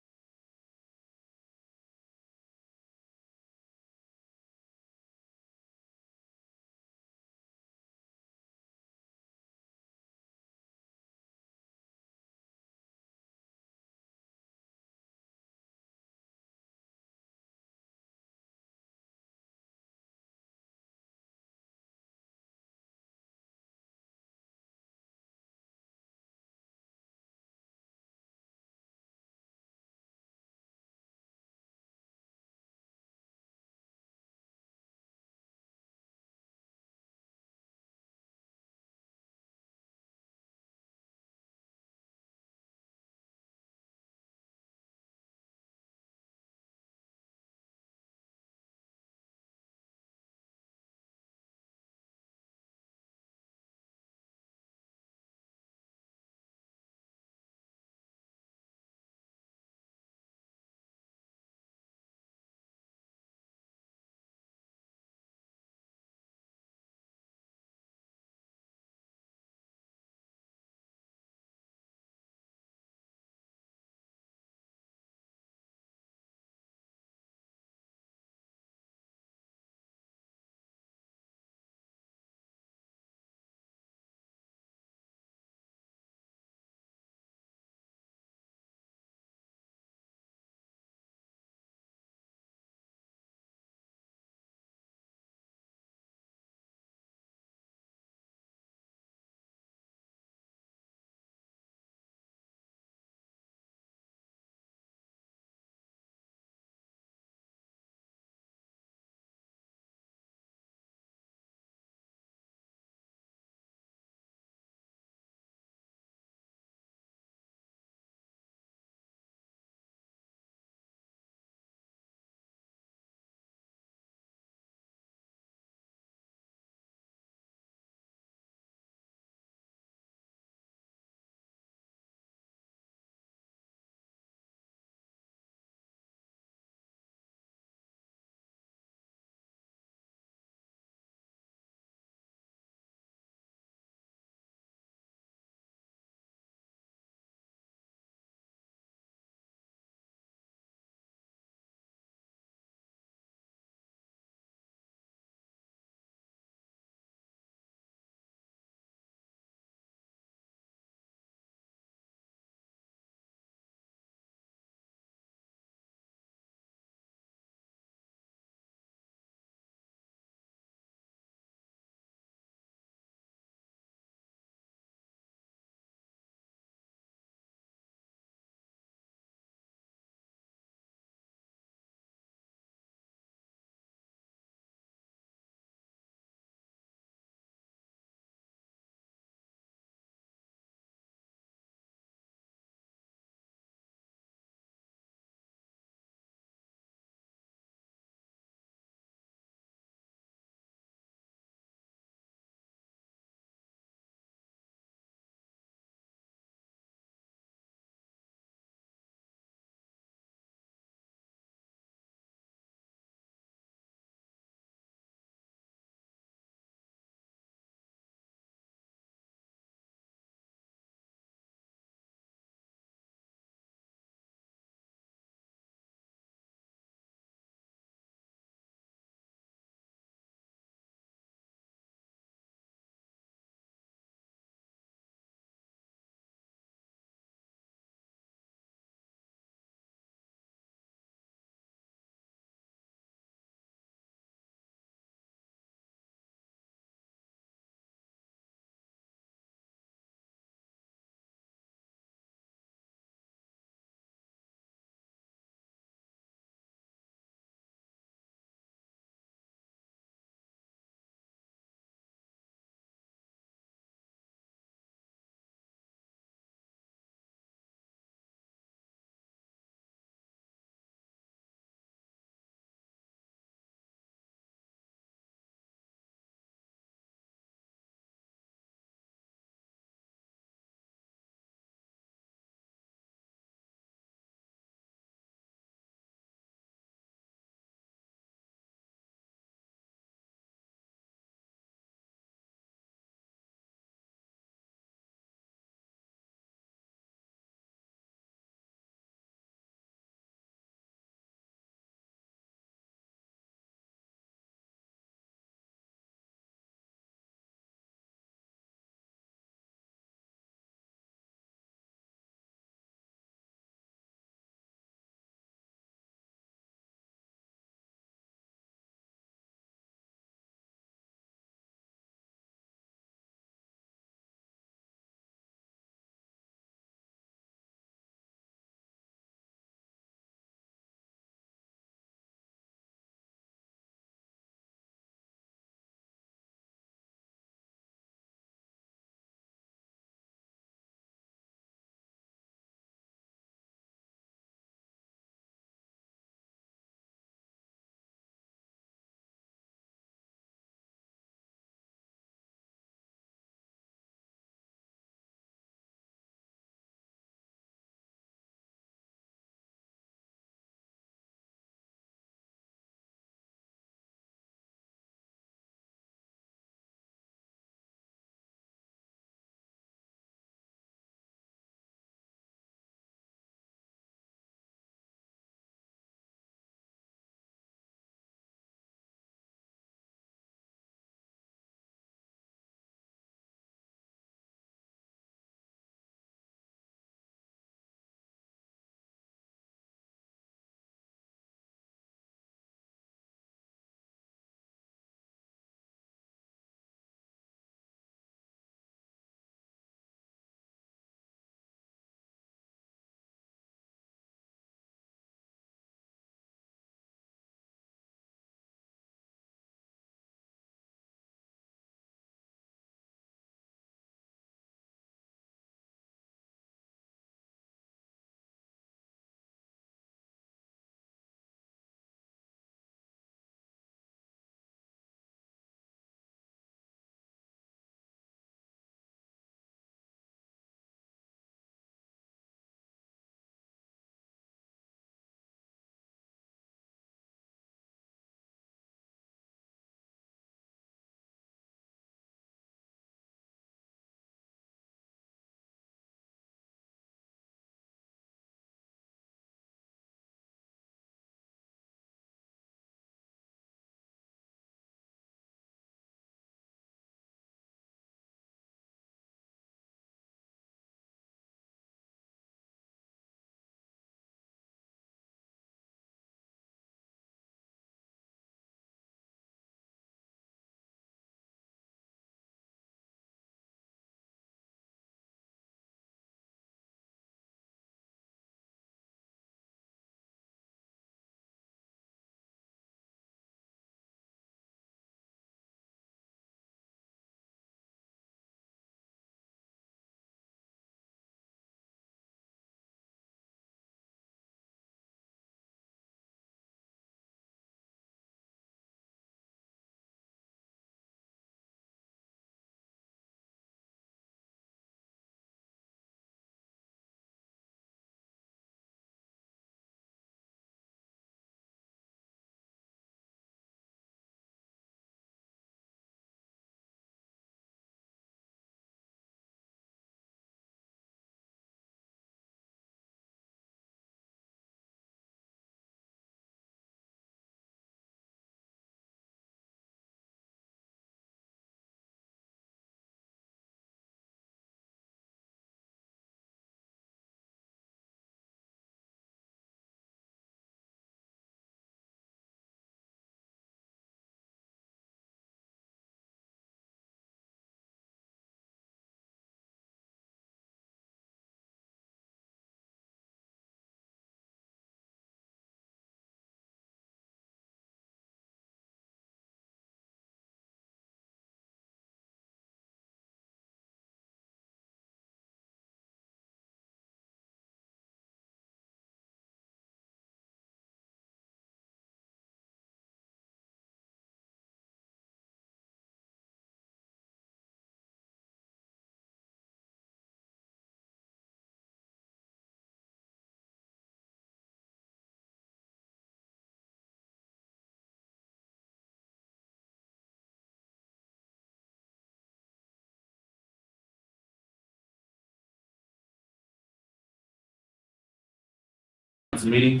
council meeting.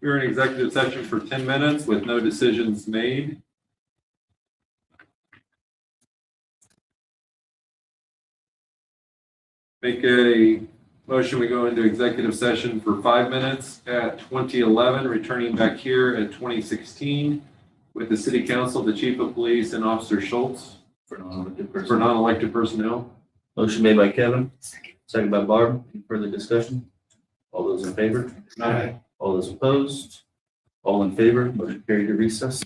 We're in executive session for 10 minutes with no decisions made. Make a motion, we go into executive session for 5 minutes at 2011, returning back here at 2016 with the city council, the chief of police, and Officer Schultz For non-elected for person. non-elected personnel. Motion made by Kevin, second by Barb. Any further discussion? All those in favor? Aye. All those opposed? All in favor? Motion carried to recess.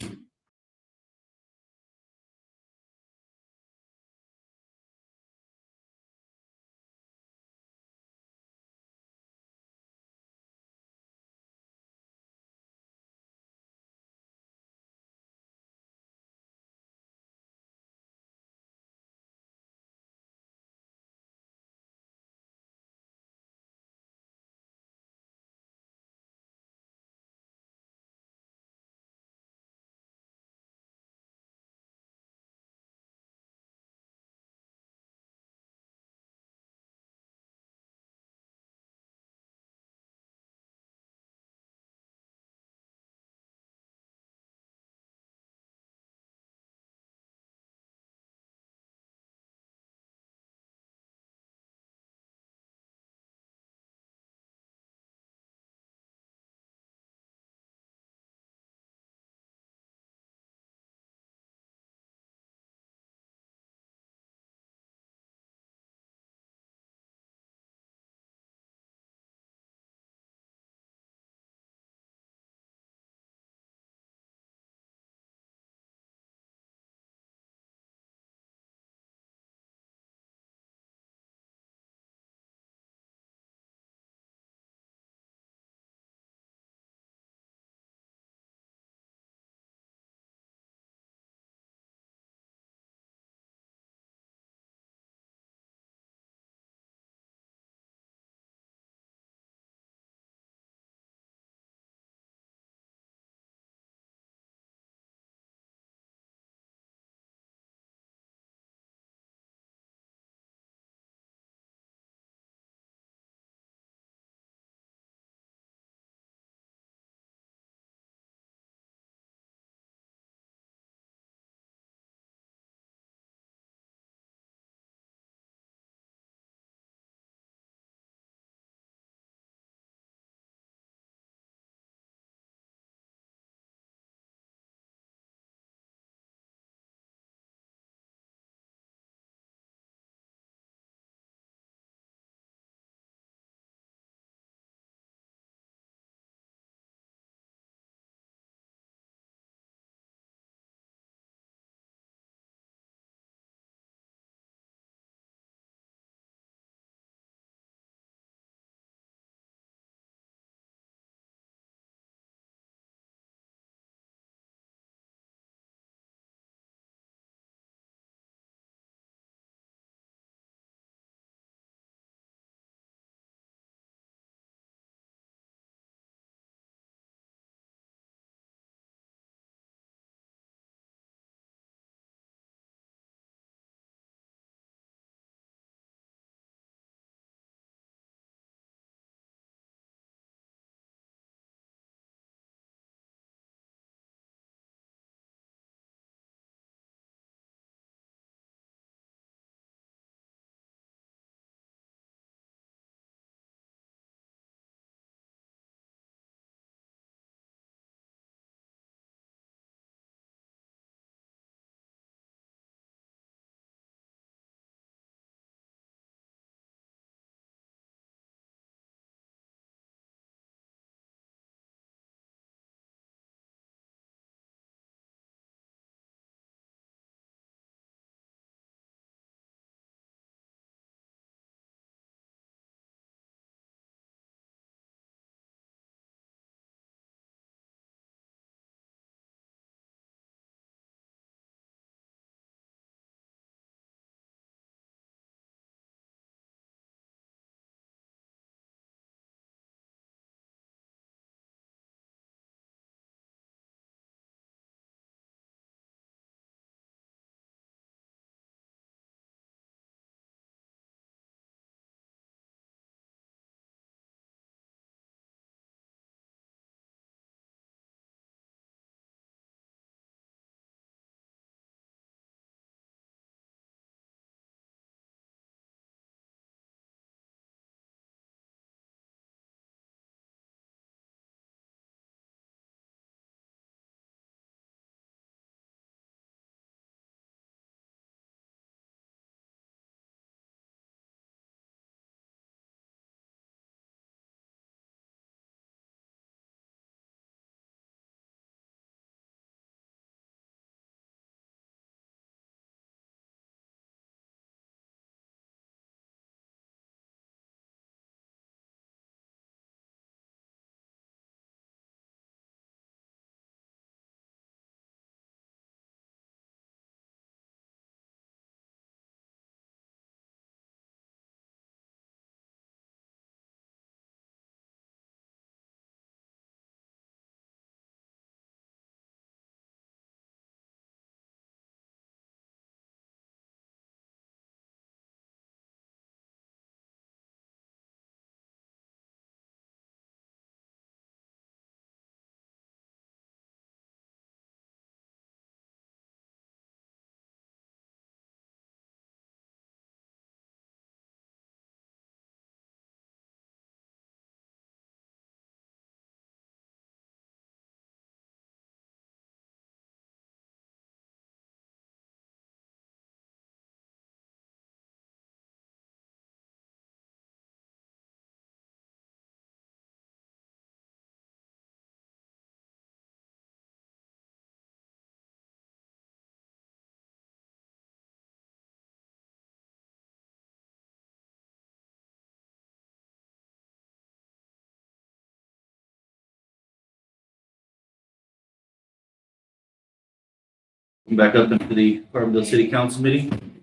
Back up into the Carbondale City Council meeting.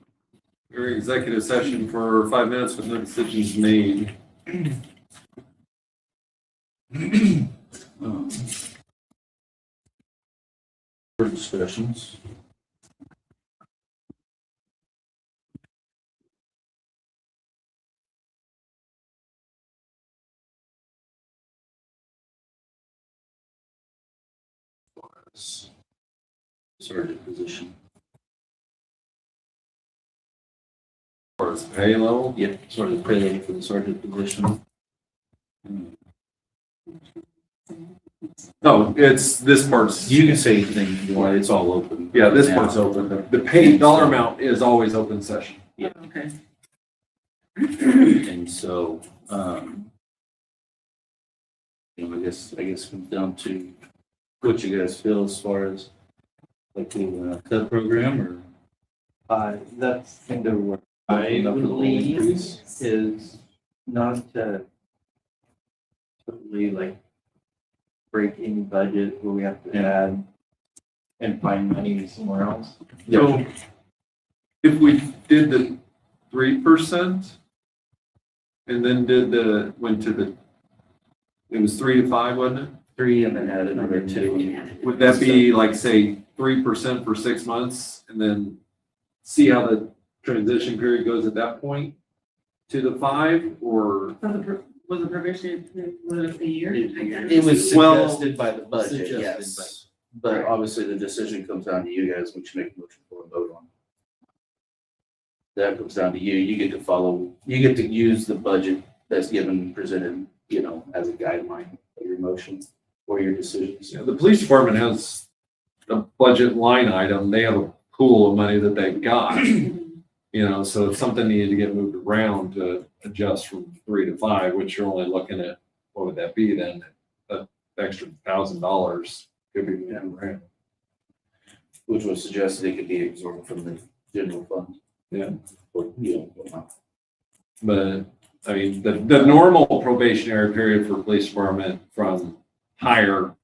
We're in executive session for 5 minutes with no decisions made. For discussions. Sergeant position. Or is pay level? Yep, sort of pay for the sergeant position. No, it's, this part's, You can say anything you want, it's all open. yeah, this now. part's open. The pay dollar amount is always open session. Yeah. Okay. And so, you know, I guess it comes down to what you guys feel as far as like the cut program or. That's kind of what I would lean is not to totally like break any budget where we have to add and find money somewhere else. So if we did the 3% and then went to the, it was 3 to 5, wasn't it? 3 and then add another 2. Would that be like, say, 3% for 6 months and then see how the transition period goes at that point to the 5, or? Was the probation, was it a year? It was Well, suggested by the budget, suggested yes. But obviously the decision comes down to you guys, which you make a motion for a vote on. That comes down to you. You get to follow, you get to use the budget that's given, presented, you know, as a guideline for your motion or your decisions. Yeah, the police department has a budget line item. They have a pool of money that they've got. You know, so if something needed to get moved around to adjust from 3 to 5, which you're only looking at, what would that be then? That extra $1,000 could be moved around. Which was suggested it could be absorbed from the general fund. Yeah. Or, you know, whatnot. But I mean, the normal probationary period for police department from hire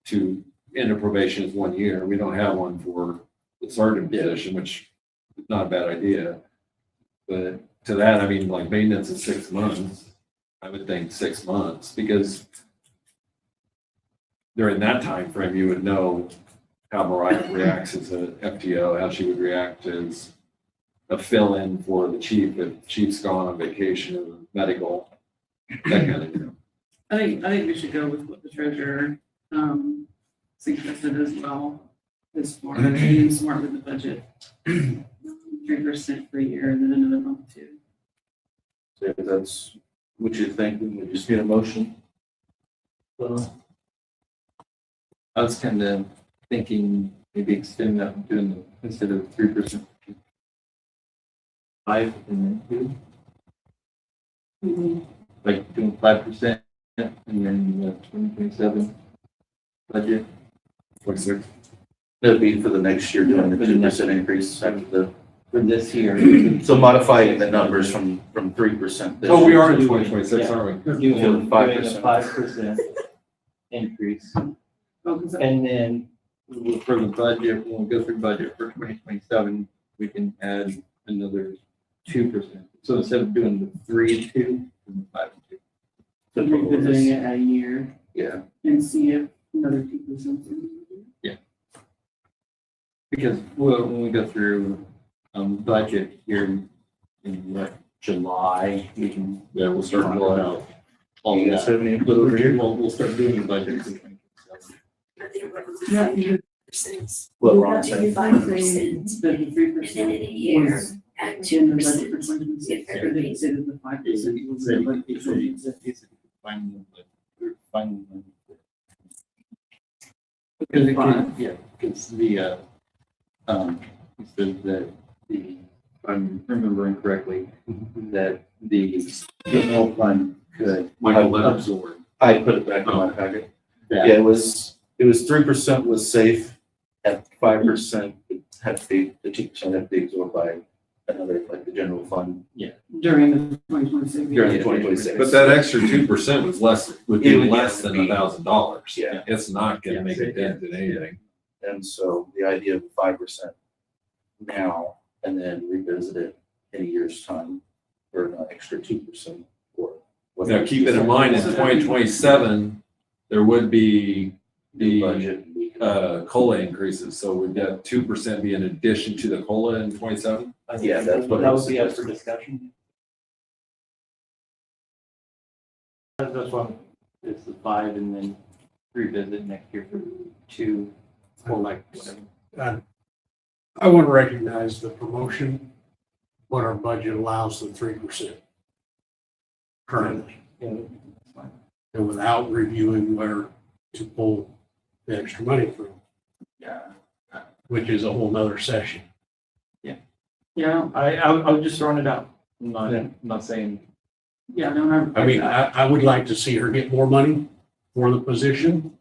to end of probation is 1 year. We don't have one for the sergeant position, which is not a bad idea. But to that, I mean, like maintenance is 6 months. I would think 6 months, because during that time frame, you would know how Mariah reacts as a FTO, how she would react as a fill-in for the chief if chief's gone on vacation or medical, that kind of thing. I think we should go with what the treasurer, suggested as well, as far as being smart with the budget. 3% per year and then another month too. So if that's what you're thinking, we just need a motion. I was kind of thinking maybe extend that doing instead of 3%, 5 and then 2, like doing 5% and then 2027 budget. 26. That'd be for the next year, doing the For the next- 2% increase after the, For this year. so modifying the numbers from 3%. this Oh, we year are in to- 2026, aren't we? Doing a 5%. 5% increase. Oh, 'cause And then for the budget, when we go through budget for 2027, we can add another 2%. So instead of doing the 3 and 2, then 5 and 2. the total is- revisiting it at a year Yeah, and see if another 2%. Because when we go through budget here in what, July, we can. Yeah, we'll start rolling out. all you guys have any input over here? We'll start doing the budget in 2027. Yeah, you What Ron said. The 3%. And then in a year, was at in the 2%. budget for 2026, or they considered the 5% was the budget for 2026. Because it can, yeah, because the, he said that the, if I'm remembering correctly, that the general fund could. Michael, let absorb. I put it back in my packet. that- Yeah, it was 3% was safe, at 5% it had to be, the 2% had to be absorbed by another, like the general fund During the 2026. during the 2026. But that extra 2% was less, would be It would- less yeah, than it would be- $1,000. Yeah. It's not gonna make a dent in anything. And so the idea of 5% now and then revisit it in a year's time for an extra 2% or. Now, keep it in mind, in 2027, there would be New the budget. COLA increases, so we've got 2% be in addition to the COLA in 27? Yeah, that's what I That was would be up for suggesting. discussion. That's why it's the 5 and then revisit next year for 2, or like whatever. I want to recognize the promotion, what our budget allows the 3% currently, Yeah, that's fine. and without reviewing where to pull the extra money from. Yeah. Which is a whole nother session. Yeah, I was just throwing it out. I'm not saying, yeah, no, I mean, I would like to see her get more money for the position.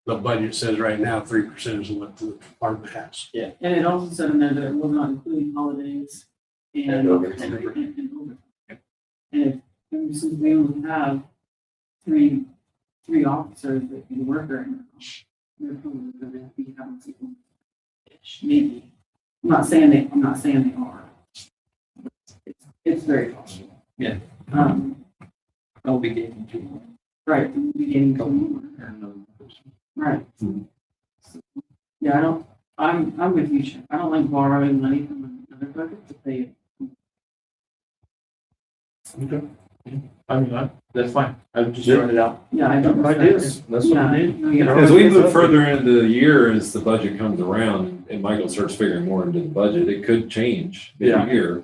The budget says right now 3% is what the department has. and it also said in there that it will not include holidays and. And overtime. and overtime. And if, since we only have three officers that can work right now, they're probably gonna be having people. Maybe. I'm not saying they are. It's very possible. Yeah. I'll be getting 2 more. Right, we'll be getting couple more. Right. Yeah, I'm with you, Chip. I don't like borrowing money from another budget to pay it. Okay. I mean, that's fine. I'm just throwing it out. Yeah, I don't. Ideas, that's what Yeah, we need. no, yeah. As we move further into the year, as the budget comes around and Michael starts figuring more into the budget, it could change Yeah. mid-year.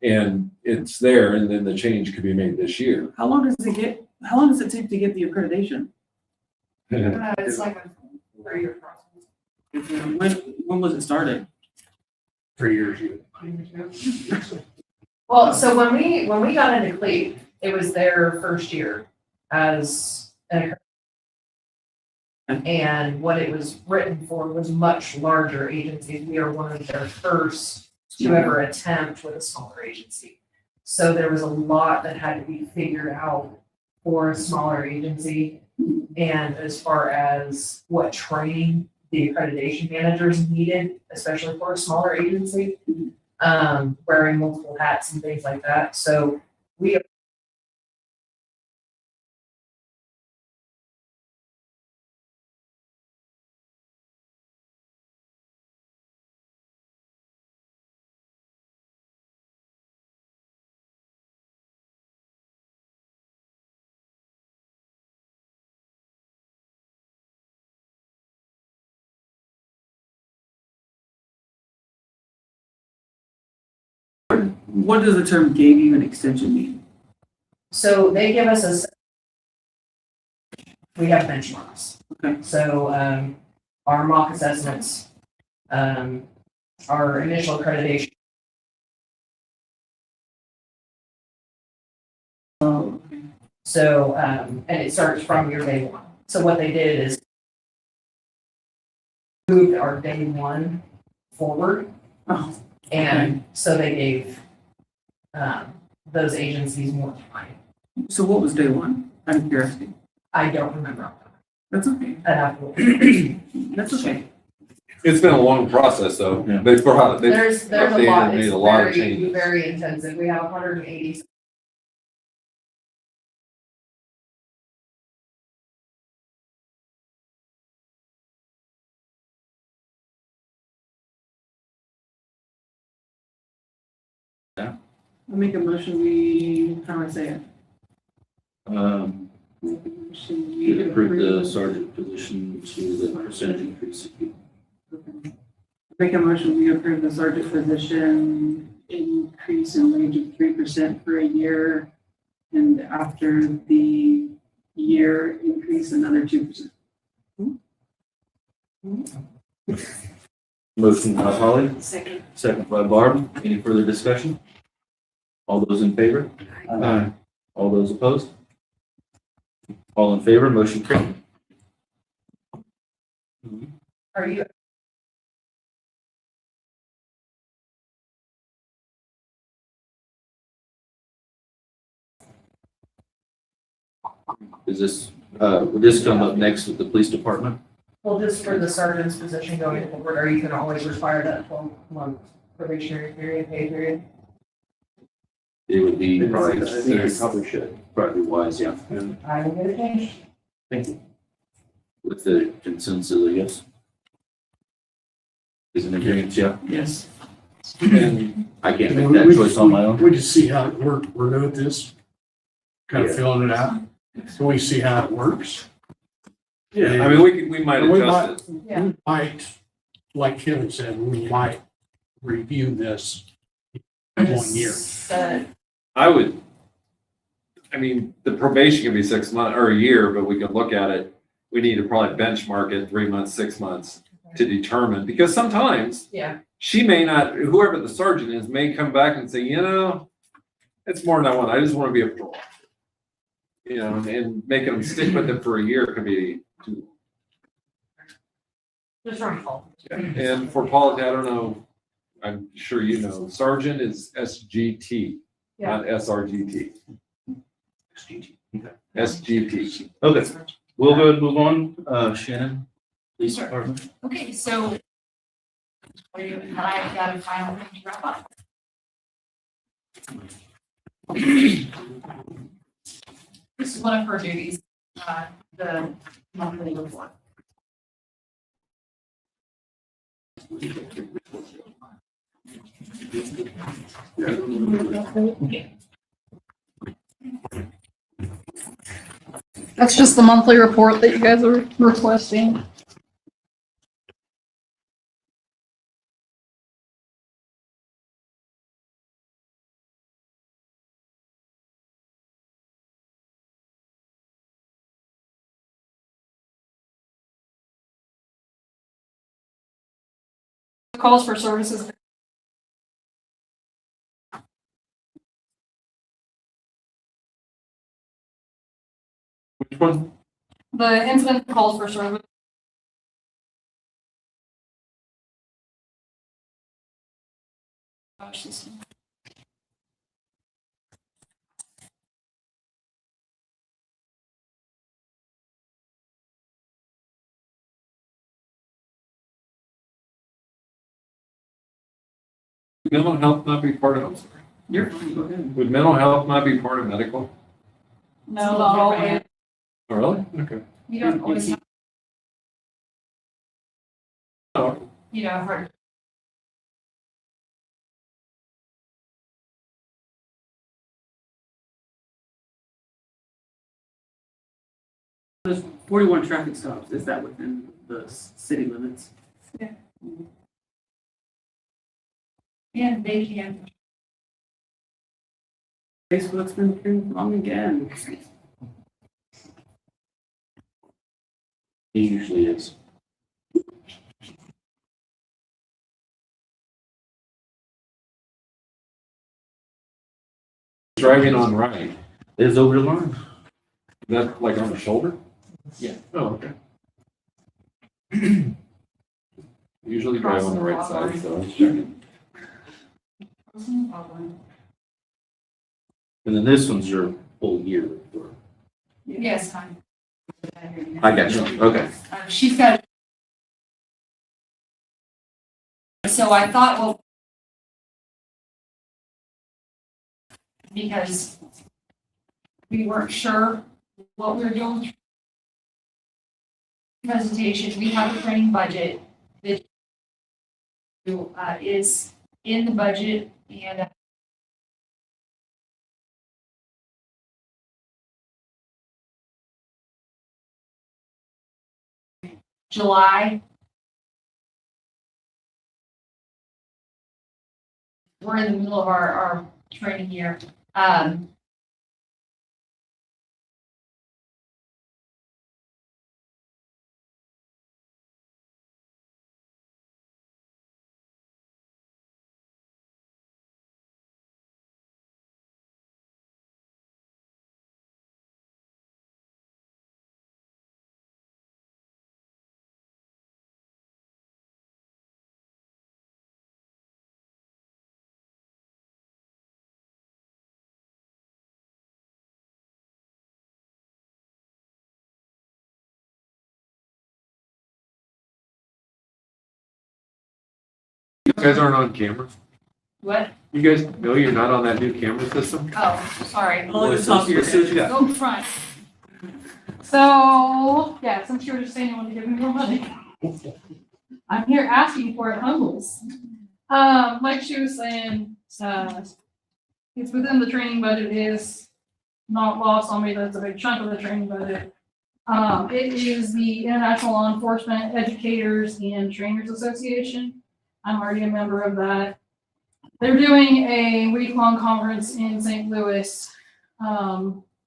And it's there, and then the change could be made this year. How long does it take to get the accreditation? It's like a 3-year process. When was it started? 3 years ago. Well, so when we got into CLEAP, it was their first year as an and what it was written for was much larger agencies. We are one of their first to ever attempt with a smaller agency. So there was a lot that had to be figured out for a smaller agency. And as far as what training the accreditation managers needed, especially for a smaller agency, wearing multiple hats and things like that. So we What does the term gave you an extension mean? So they give us we have benchmarks. Okay. So, our mock assessments, our initial accreditation. Oh, okay. So, and it starts from your day one. So what they did is moved our day one forward. Oh, And so they gave, those agencies more time. so what was day one? Out of curiosity. I don't remember. That's okay. I'd have to look. That's okay. It's been a long process, though. Yeah. They've There's a updated lot, and made it's a lot of very, changes. very intensive. We have 180. I'll make a motion, how do I say it? Make a motion, we To approve the sergeant position to the percentage increase. Make a motion, we approve the sergeant position increase in wage of 3% for a year. And after the year, increase another 2%. Motion by Holly, Second. second by Barb. Any further discussion? All those in favor? Aye. All those opposed? All in favor, motion carried. Are you? Is this, would this come up next with the police department? Well, just for the sergeant's position going forward, are you gonna always require that 12-month probationary period, pay period? It would be I probably, think it probably should. probably wise, yeah. I will get it changed. Thank you. With the consensus, I guess. Is an agreement, yeah? Yes. And I can't make that choice on my own. We just see how, we're new at this, kind of Yeah. filling it out. So we see how it works. I mean, we might And we adjust it. Yeah. We might, like Kevin said, we might review this in 1 year. I would, I mean, the probation can be 6 months or a year, but we can look at it. We need to probably benchmark it 3 months, 6 months to determine, because sometimes Yeah, she may not, whoever the sergeant is, may come back and say, you know, it's more than I want. I just want to be a patrol. You know, and making them stick with it for a year can be too. just wrong. And for politics, I don't know, I'm sure you know, sergeant is SGT, Yeah. not SRGT. Okay. SGT. Okay, we'll go ahead and move on. Shannon, police department. Okay, so I've got a final thing to wrap up. This is one of her duties, the monthly report. That's just the monthly report that you guys are requesting. Calls for services. Which one? The incident calls for service. Mental health not be part of, You're fine, go ahead. would mental health not be part of medical? No, not always. Oh, really? Okay. You don't always, have, Oh, you know, her. There's 41 traffic stops. Is that within the city limits? Yeah, they can. Facebook's been pretty long again. He usually is. driving on right, It's over the line. is that like on the shoulder? Yeah. Oh, okay. Usually drive on the right side, so I was checking. And then this one's your full year report. Yes, honey. I got you. Okay. She's got. So I thought, well. Because we weren't sure what we were doing. Presentation, we have a training budget that is in the budget and July. We're in the middle of our training year. guys aren't on camera? What? You guys know you're not on that new camera system? Oh, sorry. All at the top of your Let's see what you got. Go front. So, yeah, since you were just saying you wanted to give me more money, I'm here asking for it humbles. Like she was saying, it's within the training budget, it is not lost on me, that's a big chunk of the training budget. It is the International Law Enforcement Educators and Trainers Association. I'm already a member of that. They're doing a week-long conference in St. Louis.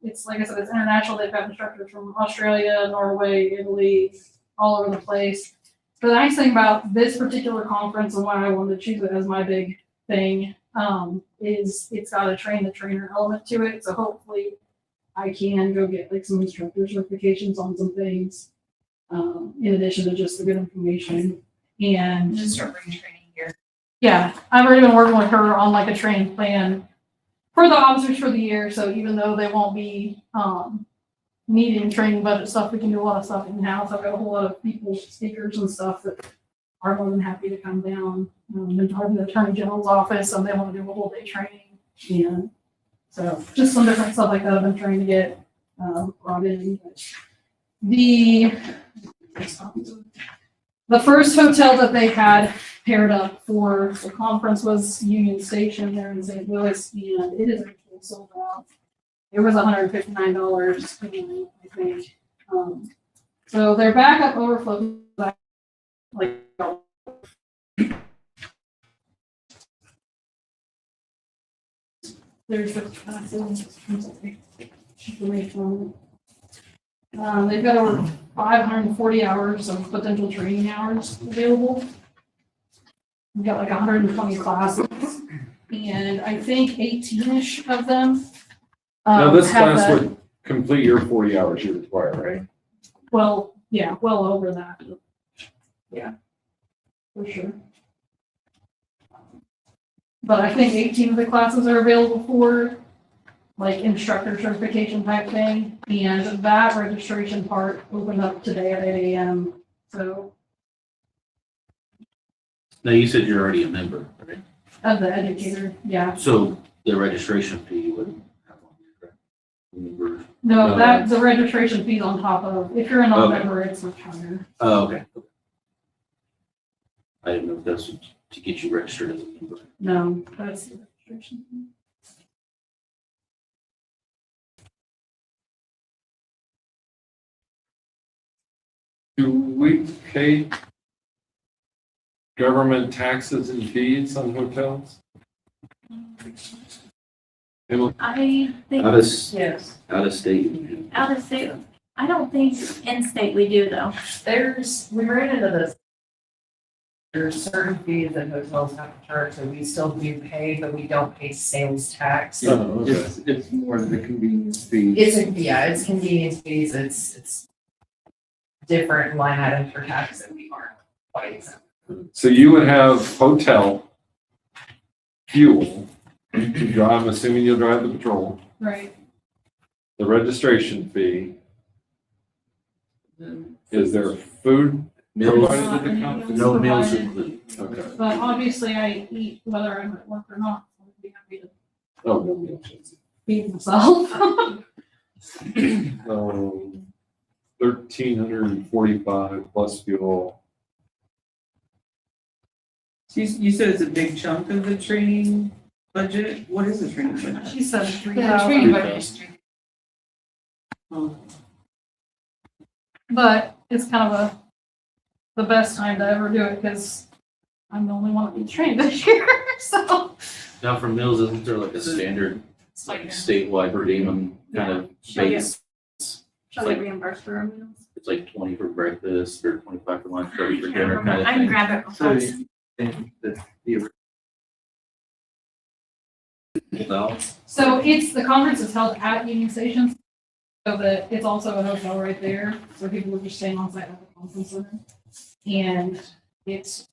It's, like I said, it's international. They've got instructors from Australia, Norway, Italy, all over the place. The nice thing about this particular conference and why I wanted to choose it as my big thing, is it's got a train the trainer element to it. So hopefully I can go get like some instructor certifications on some things, in addition to just the good information. And Just start bringing training here. yeah, I've already been working with her on like a training plan for the officers for the year. So even though they won't be needing training budget stuff, we can do a lot of stuff in-house. I've got a whole lot of people, speakers and stuff that are more than happy to come down. Been talking to the Attorney General's office and they want to do a whole day training. And so just some different stuff like that I've been trying to get brought in. The first hotel that they had paired up for the conference was Union Station there in St. Louis, and it is actually sold out. It was $159, I think. So their backup overflow, like, there's the information. They've got over 540 hours of potential training hours available. We've got like 120 classes, and I think 18-ish of them. Now, this have class that- would complete your 40 hours you require, right? Well, yeah, well over that. Yeah, for sure. But I think 18 of the classes are available for like instructor certification type thing, and that registration part opened up today at 8 a.m. So Now, you said you're already a member, right? of the educator, yeah. So the registration fee wouldn't have on there, correct? Member- No, No. that, the registration fees on top of, if you're a non-member, it's much higher. Oh, okay. I didn't know if that's to get you registered as a member. No, that's the registration fee. Do we pay government taxes and fees on hotels? Emily? I think Out of, Yes. out of state. out of state, I don't think in-state we do though. We ran into this. There's certain fees that hotels have to charge that we still do pay, but we don't pay sales tax. Oh, okay. It's more of the convenience fee. It's convenience fees, it's different line items for tax that we aren't quite exempt. So you would have hotel, fuel, to drive, I'm assuming you'll drive the patrol, Right. the registration fee. Is there food Meals, provided to the company? no meals included. Okay. But obviously I eat whether I'm at work or not. I'd be happy to Oh, no meals. feed myself. 1,345 plus fuel. So you said it's a big chunk of the training budget? What is the training budget? She said Yeah, training budget is Oh, But it's kind of the best time to ever do it because I'm the only one that needs trained this year. So Now for meals, isn't there like a standard, it's like like, statewide per diem kind of base? Shall we reimburse for our meals? It's like 20 for breakfast or 25 for lunch, 30 for I dinner kind of can thing. grab it. So before. so it's, the conference is held at Union Station. So that it's also a hotel right there. So people are just staying on site at the conference center. And it's.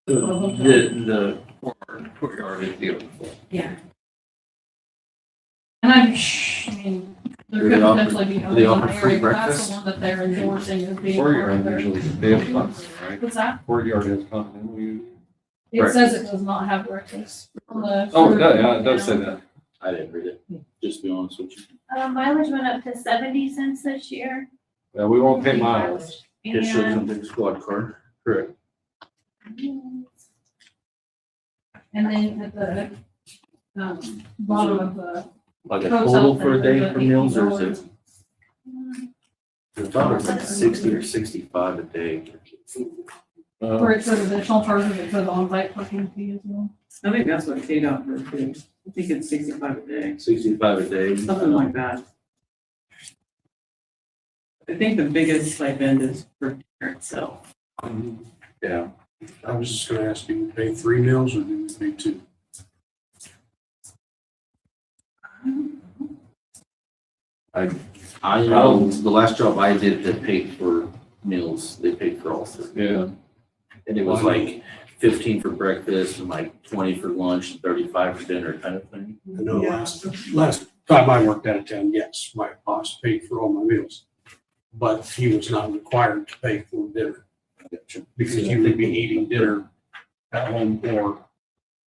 The courtyard is beautiful. Yeah. And I mean, there Do could they offer- potentially be do others they in offer the free area, but that's breakfast? the one that they're endorsing as being. Courtyard part of their- usually, they have continental, right? What's that? Courtyard has continental usually. It says it does not have breakfast. On the- Oh, yeah, it does say that. I didn't read it, just to be honest with you. Mileage went up to 70 cents this year. Yeah, we won't pay miles. It shows And something squad car. Correct. And then at the, bottom of the, Like a Hotel total for a there, day the for meals, or is $18? it? I thought it was like 60 or 65 a day. where it says additional charges, it says on-site parking fee as well. I think that's what KDOT for too. I think it's 65 a day, 65 a day. something like that. I think the biggest stipend is for dinner itself. Yeah. I was just gonna ask, do you pay 3 meals or do you pay 2? I know the last job I did that paid for meals, they paid for all three. Yeah. And it was like 15 for breakfast and like 20 for lunch and 35 for dinner kind of thing. I know last time I worked out of town, yes, my boss paid for all my meals. But he was not required to pay for dinner because you would be eating dinner at home or.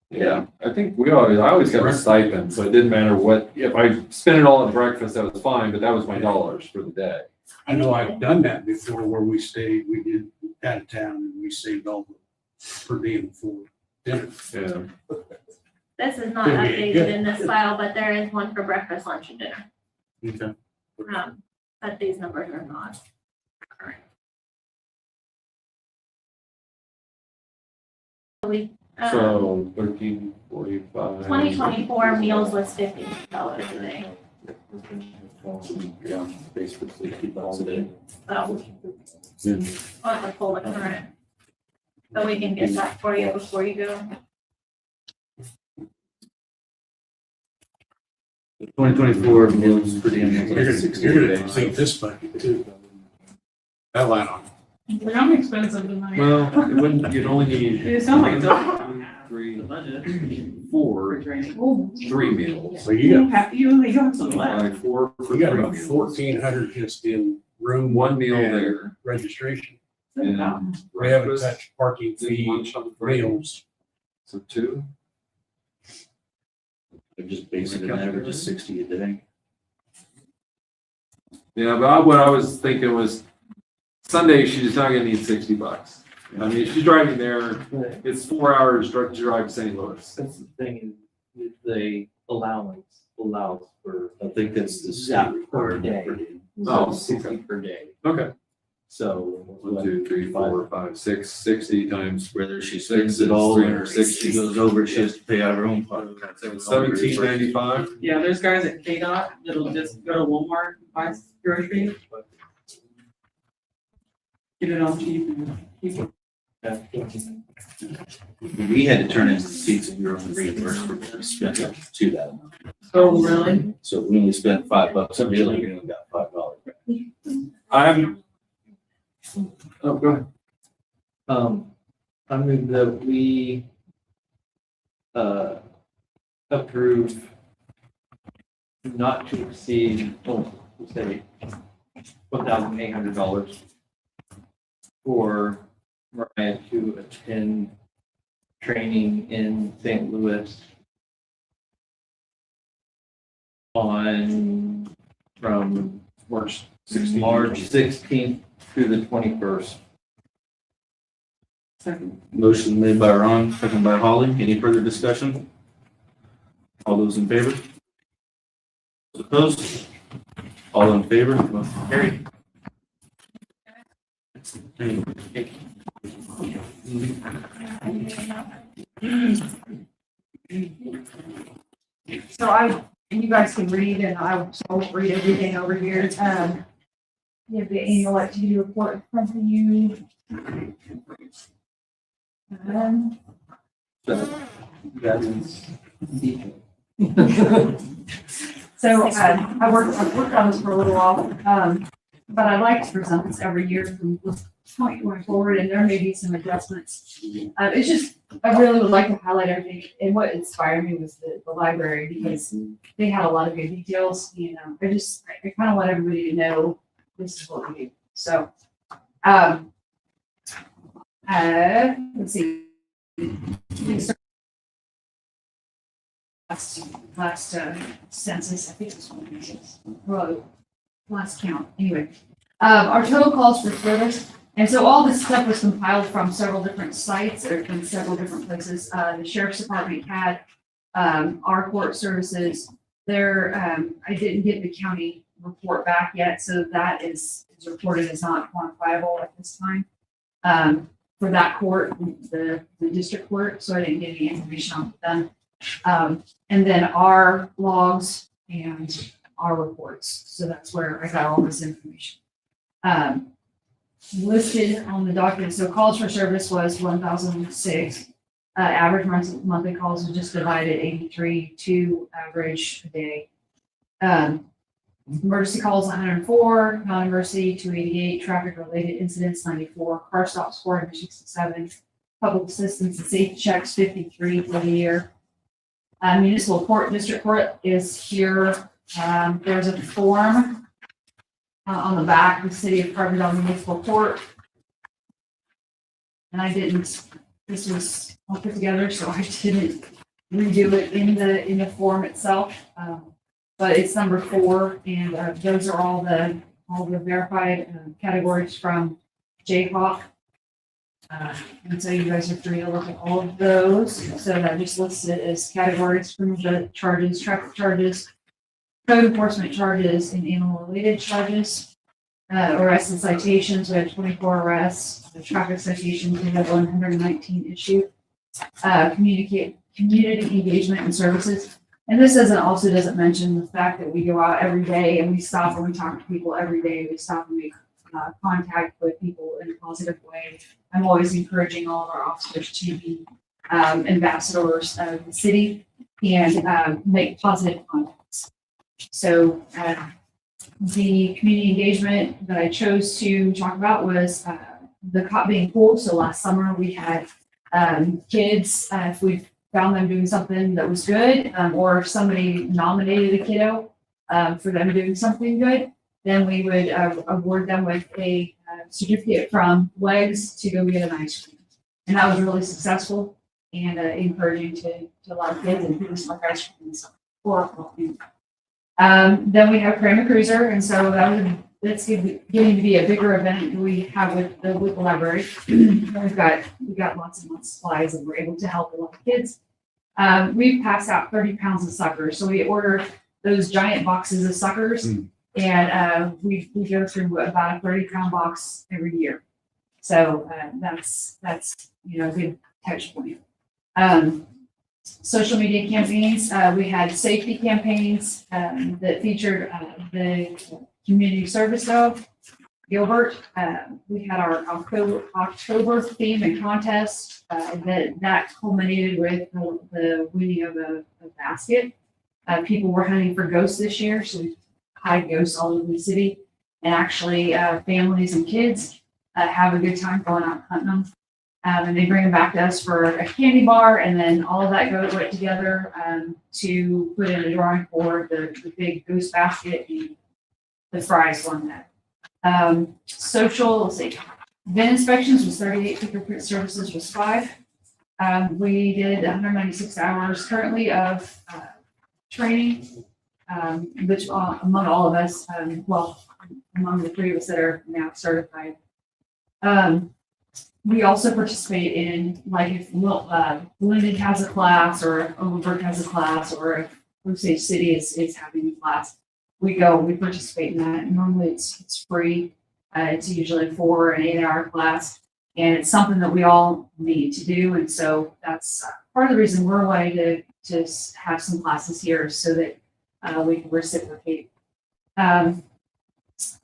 Yeah, I think I always got a stipend, so it didn't matter what, if I spent it all at breakfast, that was fine, but that was my dollars for the day. I know I've done that before where we did out of town and we saved all the per diem for dinner. Yeah. this is not updated in this file, but there is one for breakfast, lunch, and dinner. Okay. But these numbers are not current. We, So 13.45. 2024 meals was $50 a day. Yeah, basically $60 a day. So I'll have to pull the current. So we can get that for you before you go. 2024 meals per diem. You're gonna see this bucket too. That line on. Like, I'm expensive tonight. Well, it wouldn't, you'd only need. It sounds like it's one, two, three, the budget 4, training. Oh, 3 meals. So you You have some left. Like 4 for got 3 about meals. 1,400 just in room. One meal and there. Registration. And We haven't breakfast, touched parking then fee, lunch on Friday. meals. So 2. They're just basic and average is 60 a day. Yeah, but what I was thinking was Sunday, she's not gonna need $60. I mean, if she's driving there, it's 4 hours to drive to St. Louis. That's the thing, is the allowance allows for I think that's the that state per requirement. day. per diem. Oh, So 60 per day. Okay. So. 1, 2, 3, 4, 5, 6, 60 times Whether she Six spends is it all or if 360. she goes over, she has to pay out of her own pocket. $17.95. Yeah, there's guys at KDOT that'll just go to Walmart and buy groceries. Get it on cheap and keep it. We had to turn in receipts and we were only reimbursed for spending up to that amount. Oh, really? So we only spent $5 a meal and we only got $5 back. Oh, go ahead. I move that we, approve not to exceed, we'll say, $1,800 for Mariah to attend training in St. Louis from March 16th through the 21st. Second. Motion made by Ron, second by Holly. Any further discussion? All those in favor? Opposed? All in favor? Motion carried. So and you guys can read, and I won't read everything over here. You have the annual activity report in front of you. That is detailed. So, I've worked on this for a little while, but I like to present this every year. point going forward, and there may be some adjustments. It's just, I really would like to highlight everything, and what inspired me was the library, because they had a lot of good details, you know, I kind of want everybody to know this is what we do, so. Let's see. Last census, I think it was well, last count, anyway. Our total calls for service, and so all this stuff was compiled from several different sites or from several different places. The sheriff's department had, our court services there. I didn't get the county report back yet, so that is reported as not quantifiable at this time. For that court, the district court, so I didn't get any information on them. And then our logs and our reports. So that's where I got all this information. Listed on the document, so calls for service was 1,006. Average monthly calls was just divided 83 to average a day. Emergency calls 104, non-emergency 288, traffic related incidents 94, car stops 467, public assistance and safety checks 53 for the year. Municipal court, district court is here. There's a form on the back, the city of Carbondale Municipal Court. And this was all put together, so I didn't redo it in the form itself. But it's number 4, and those are all the verified categories from Jayhawk. And so you guys are free to look at all of those. So that just lists it as categories: criminal charges, traffic charges, code enforcement charges, and animal-related charges. Arrests and citations, we had 24 arrests. The traffic citations, we had 119 issued. Community engagement and services. And this doesn't mention the fact that we go out every day and we stop and we talk to people every day. We stop and make contact with people in a positive way. I'm always encouraging all of our officers to be ambassadors of the city and make positive contacts. So the community engagement that I chose to talk about was the cop being cool. So last summer we had kids, if we found them doing something that was good, or if somebody nominated a kiddo for them doing something good, then we would award them with a certificate from Legs to go get an ice cream. And that was really successful and encouraging to a lot of kids, and people like ice cream and stuff. Then we have Kramer Cruiser, and so that's getting to be a bigger event that we have with the library. We've got lots and lots of supplies, and we're able to help a lot of kids. We've passed out 30 pounds of suckers, so we order those giant boxes of suckers. And we go through about a 30-pound box every year. So that's a good touch point. Social media campaigns, we had safety campaigns that featured the community service dog, Gilbert. We had our October theme and contest that culminated with the winning of a basket. People were hunting for ghosts this year, so we hide ghosts all over the city, and actually families and kids have a good time going out hunting them. And they bring them back to us for a candy bar, and then all of that goes right together to put in a drawing for the big ghost basket and the fries on that. Social, let's see, VIN inspections was 38, fingerprint services was 5. We did 196 hours currently of training, which among all of us, among the 3 of us that are now certified. We also participate in, like, if Linden has a class, or if Overbrook has a class, or if Osage City is having a class, we participate in that. Normally it's free. It's usually 4 and 8 hour class, and it's something that we all need to do. And so that's part of the reason we're wanting to have some classes here, so that we can reciprocate.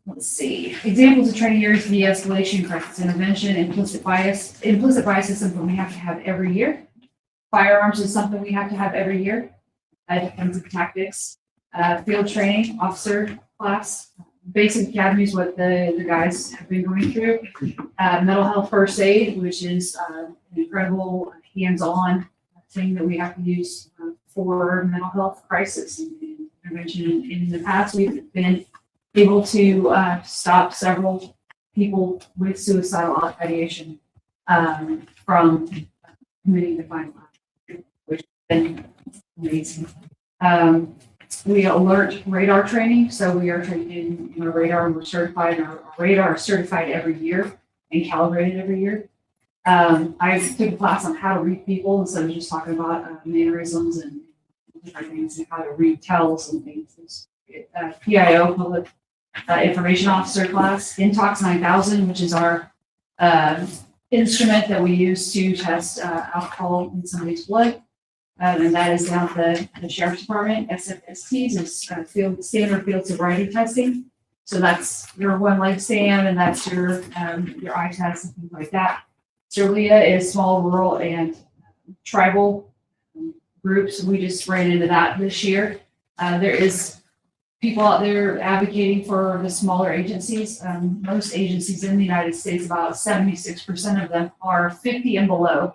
Let's see. Examples of training areas: de-escalation, crisis intervention, implicit bias. Implicit bias is something we have to have every year. Firearms is something we have to have every year. Defensive tactics, field training, officer class, basic academy is what the guys have been going through. Mental health first aid, which is an incredible hands-on thing that we have to use for mental health crisis and intervention. In the past, we've been able to stop several people with suicidal ideation from committing the crime, which has been amazing. We alert radar training, so we are trained in radar, and we're certified. Our radar is certified every year and calibrated every year. I took a class on how to read people instead of just talking about mannerisms and different things, and how to read tells and things. PIO, Public Information Officer class, Intox 9000, which is our instrument that we use to test alcohol in somebody's blood. And that is down at the Sheriff's Department. SFSTs is standard field sobriety testing. So that's your one leg stand, and that's your eye test and things like that. Cerlia is small, rural, and tribal groups. We just ran into that this year. There is people out there advocating for the smaller agencies. Most agencies in the United States, about 76% of them are 50 and below.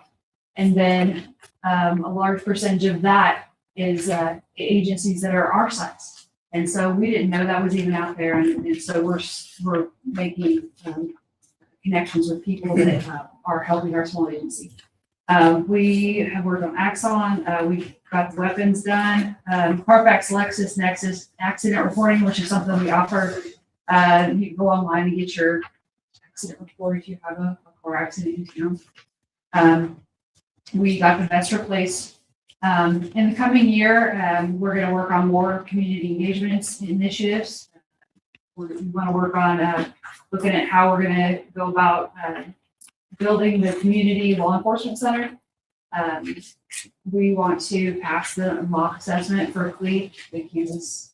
And then a large percentage of that is agencies that are our size. And so we didn't know that was even out there. And so we're making connections with people that are helping our small agency. We have worked on Axon. We've got the weapons done. Carfax, Lexus, Nexus, accident reporting, which is something we offer. You can go online and get your accident report if you have a car accident in town. We got the best replaced. In the coming year, we're going to work on more community engagement initiatives. We want to work on looking at how we're going to go about building the community law enforcement center. We want to pass the mock assessment for CLEAT, the Kansas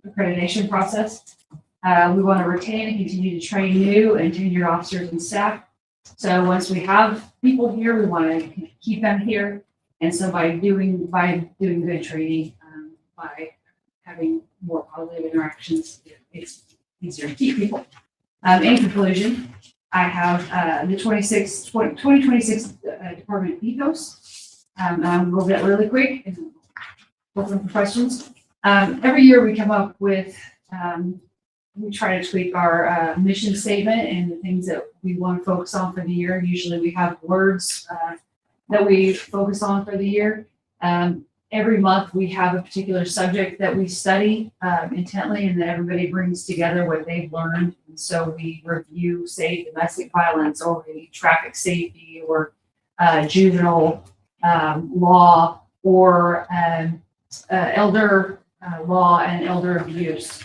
accreditation process. We want to retain and continue to train new and tenured officers and staff. So once we have people here, we want to keep them here. And so by doing good training, by having more positive interactions, it's easier to keep people. In conclusion, I have the 2026 department ethos. And I'm going to go over that really quick and open for questions. Every year we come up with, we try to tweak our mission statement and the things that we want to focus on for the year. Usually we have words that we focus on for the year. Every month we have a particular subject that we study intently, and then everybody brings together what they've learned. And so we review, say, domestic violence or traffic safety or juvenile law or elder law and elder abuse.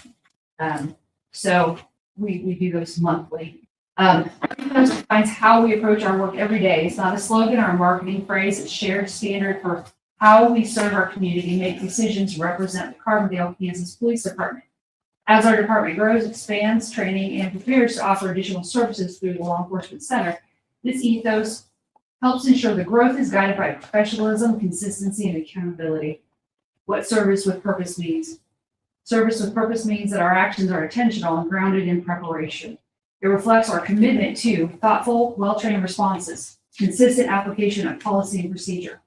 So we do those monthly. It defines how we approach our work every day. It's not a slogan or a marketing phrase. It's shared standard for how we serve our community, make decisions, represent the Carbondale, Kansas Police Department. As our department grows, expands, training, and prepares to offer additional services through the Law Enforcement Center, this ethos helps ensure the growth is guided by professionalism, consistency, and accountability. What service with purpose means. Service with purpose means that our actions are intentional and grounded in preparation. It reflects our commitment to thoughtful, well-trained responses, consistent application of policy and procedure,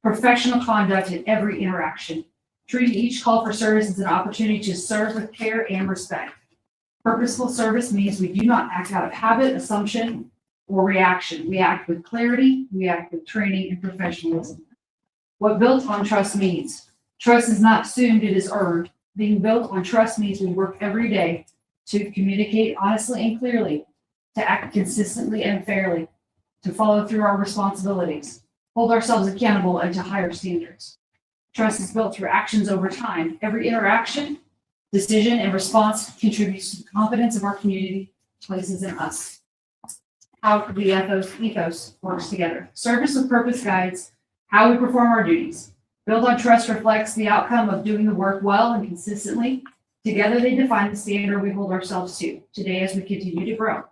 professional conduct in every interaction, treating each call for service as an opportunity to serve with care and respect. Purposeful service means we do not act out of habit, assumption, or reaction. We act with clarity, we act with training and professionalism. What built on trust means. Trust is not assumed, it is earned. Being built on trust means we work every day to communicate honestly and clearly, to act consistently and fairly, to follow through our responsibilities, hold ourselves accountable, and to higher standards. Trust is built through actions over time. Every interaction, decision, and response contributes to the confidence of our community, places in us. How the ethos works together. Service with purpose guides how we perform our duties. Build on trust reflects the outcome of doing the work well and consistently. Together, they define the standard we hold ourselves to today as we continue to grow.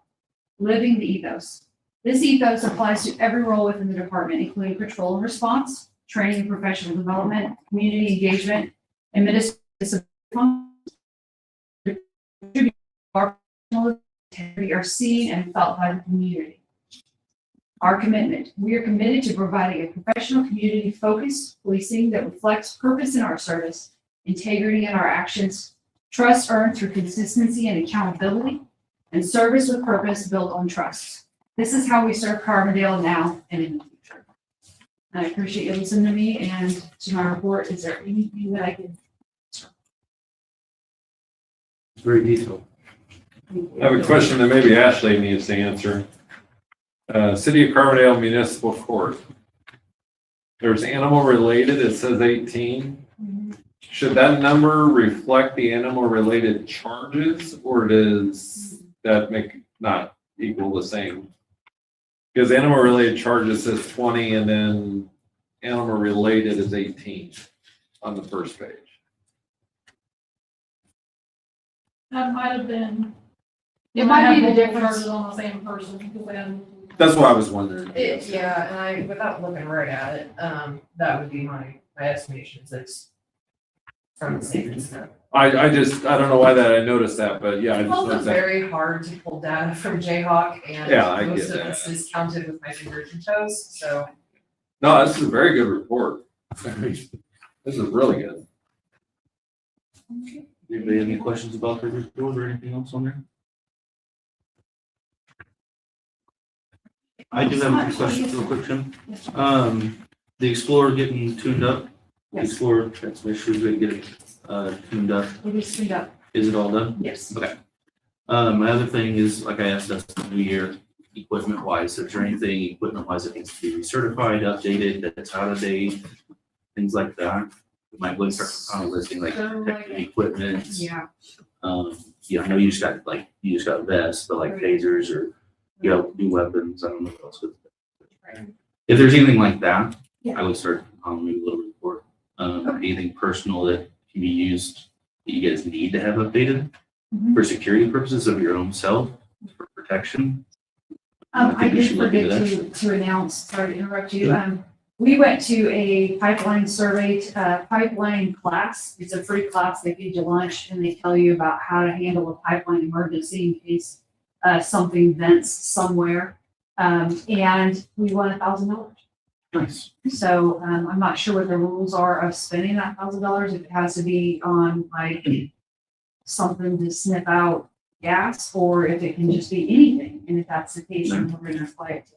Living the ethos. This ethos applies to every role within the department, including patrol and response, training and professional development, community engagement, administrative Our integrity are seen and felt by the community. Our commitment, we are committed to providing a professional, community-focused policing that reflects purpose in our service, integrity in our actions, trust earned through consistency and accountability, and service with purpose built on trust. This is how we serve Carbondale now and in the future. I appreciate you listening to me and to my report. Is there anything that I can? It's very detailed. I have a question that maybe Ashley needs to answer. City of Carbondale Municipal Court. There's animal related, it says 18. Should that number reflect the animal related charges, or does that make not equal the same? Because animal related charges says 20 and then animal related is 18 on the first page. That might have been. It might be the multiple difference. charges on the same person, because then. That's what I was wondering. Yeah, and I, without looking right at it, that would be my estimations, it's from the same incident. I don't know why that I noticed that, but yeah, I just Well, it's noticed that. very hard to pull data from Jayhawk, and Yeah, I most get of this that. is counted with my fingers and toes, so. No, this is a very good report. This is really good. Anybody have any questions about the report or anything else on there? I do have a few questions real quick, Tim. The Explorer getting tuned up. The Yes. Explorer transmission, we get it, tuned up. We'll be straight up. Is it all done? Yes. Okay. My other thing is, like I asked us the new year, equipment wise, is there anything equipment wise that needs to be recertified, updated, that's out of date? Things like that. We might look start kind of listing like So, like, protective equipment. Yeah. Yeah, I know you just got vests, but like tasers or, you know, new weapons, I don't know what else. If there's anything like that, Yeah. I would start on maybe a little report. Anything personal that can be used, that you guys need to have updated Mhm. for security purposes of your own self, for protection. I think we did should look into forget to announce, sorry to interrupt you. We went to a pipeline survey, pipeline class. It's a free class. They feed you lunch and they tell you about how to handle a pipeline emergency in case something vents somewhere. And we won $1,000. Nice. So I'm not sure what the rules are of spending that $1,000. If it has to be on like something to sniff out gas, or if it can just be anything. And if that's the case, then we're gonna apply it to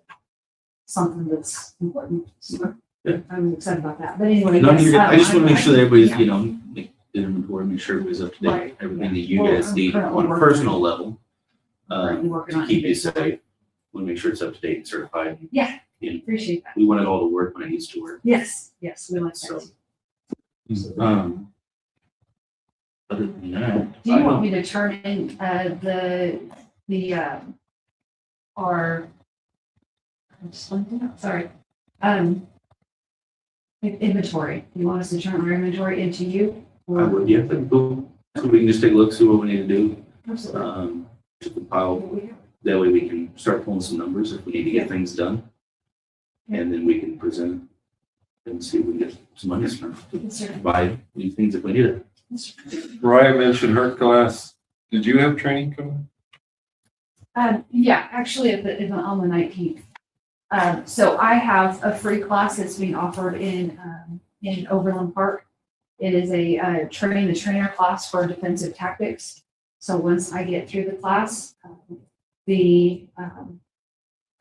something that's important. So Yeah. I'm excited about that. But anyway, No, yes, you're good. I just want to make sure that everybody's, yeah. you know, make the inventory, make sure everybody's up to date, Right, everything that yeah. you Well, guys I'm need currently on a working personal on level. Currently working To on keep you inventory. safe, want to make sure it's up to date and certified. Yeah, Yeah. appreciate that. We want it all to work when it needs to work. Yes, yes, we like So, that. Other than that. Do you want me to turn in our, I'm just looking up, sorry, inventory? You want us to turn our inventory into you? I would, yeah, that'd be cool. So we can just take a look, see what we need to do. Absolutely. To compile, that way we can start pulling some numbers if we need to get things done. And then we can present and see if we can get some money spent. Yes, sir. Buy new things if we need it. Roy mentioned her class. Did you have training coming? Yeah, actually, on the 19th. So I have a free class that's being offered in Overland Park. It is a train the trainer class for defensive tactics. So once I get through the class, I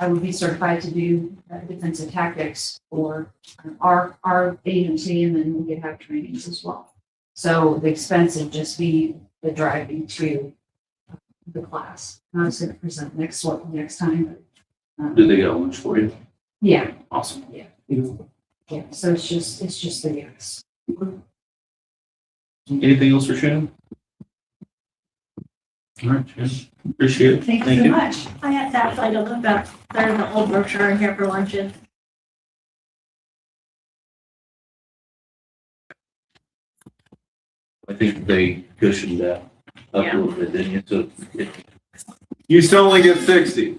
would be certified to do defensive tactics for our agency, and then we could have trainings as well. So the expense would just be the driving to the class. I was going to present next time. But, Did they get lunch for you? yeah, Awesome. yeah. So it's just the gas. Anything else for Shannon? All right, Shannon. Appreciate it. Thank you so much. I had to ask, I don't look back, there's an old brochure in here for lunches. I think they cushioned that up a Yeah. little bit, didn't you? So You still only get 60.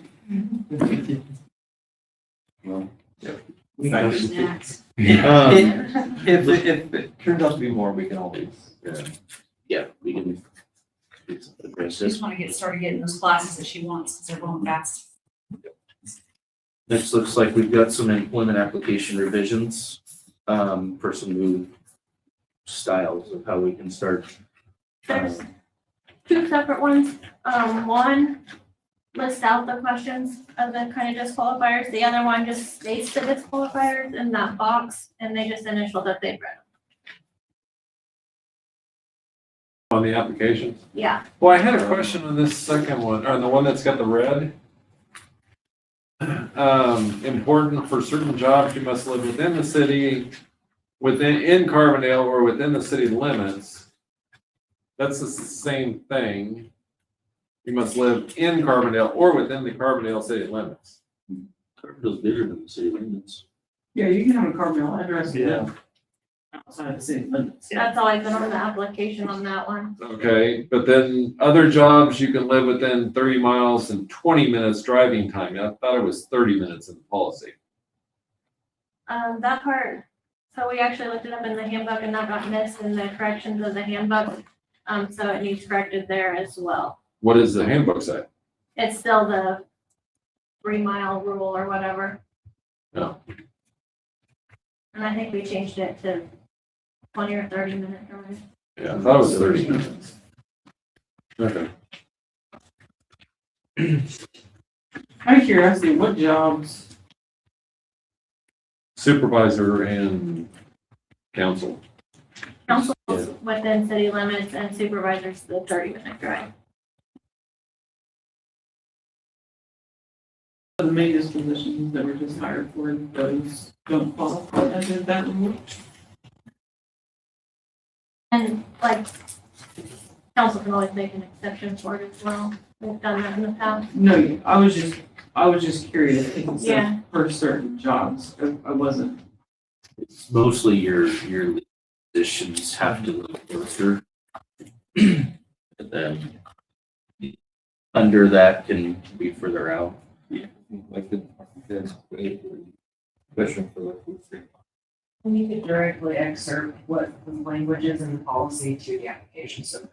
well, Snacks. If it turns out to be more, we can always, yeah, we can do something great. Yes, Just want to started getting those classes that she wants, because they're going fast. Next, looks like we've got some employment application revisions, for some new styles of how we can start. There's two separate ones. One lists out the questions of the kind of disqualifiers. The other one just states the disqualifiers in that box, and they just initial that they've read. On the applications? Yeah, Well, I had a question on this second one, or the one that's got the red. Important for certain jobs, you must live within the city, in Carbondale or within the city limits. That's the same thing. You must live in Carbondale or within the Carbondale city limits. Carbondale's bigger than the city limits. Yeah, you can have a Carbondale address. Yeah. Outside the city limits. that's always been on the application on that one. Okay, but then other jobs, you can live within 30 miles and 20 minutes driving time. I thought it was 30 minutes in the policy. That part, so we actually looked it up in the handbook and that got missed in the corrections of the handbook. So it needs corrected there as well. What does the handbook say? It's still the 3-mile rule or whatever. No. And I think we changed it to 20 or 30-minute drive. Yeah, I thought it was 30 minutes. Okay. Out of curiosity, what jobs, Supervisor and council. Council's Yeah. within city limits and supervisors the 30-minute drive. the maintenance positions that were just hired for, those don't qualify under that rule? And like, council can always make an exception for it as well. We've done that in the past. No, I was just curious, because it Yeah. said for certain jobs, I wasn't. It's mostly your positions have to look closer. And then under that can be further out. Like that's a question for like. And you could directly excerpt what the language is in the policy to the application, so.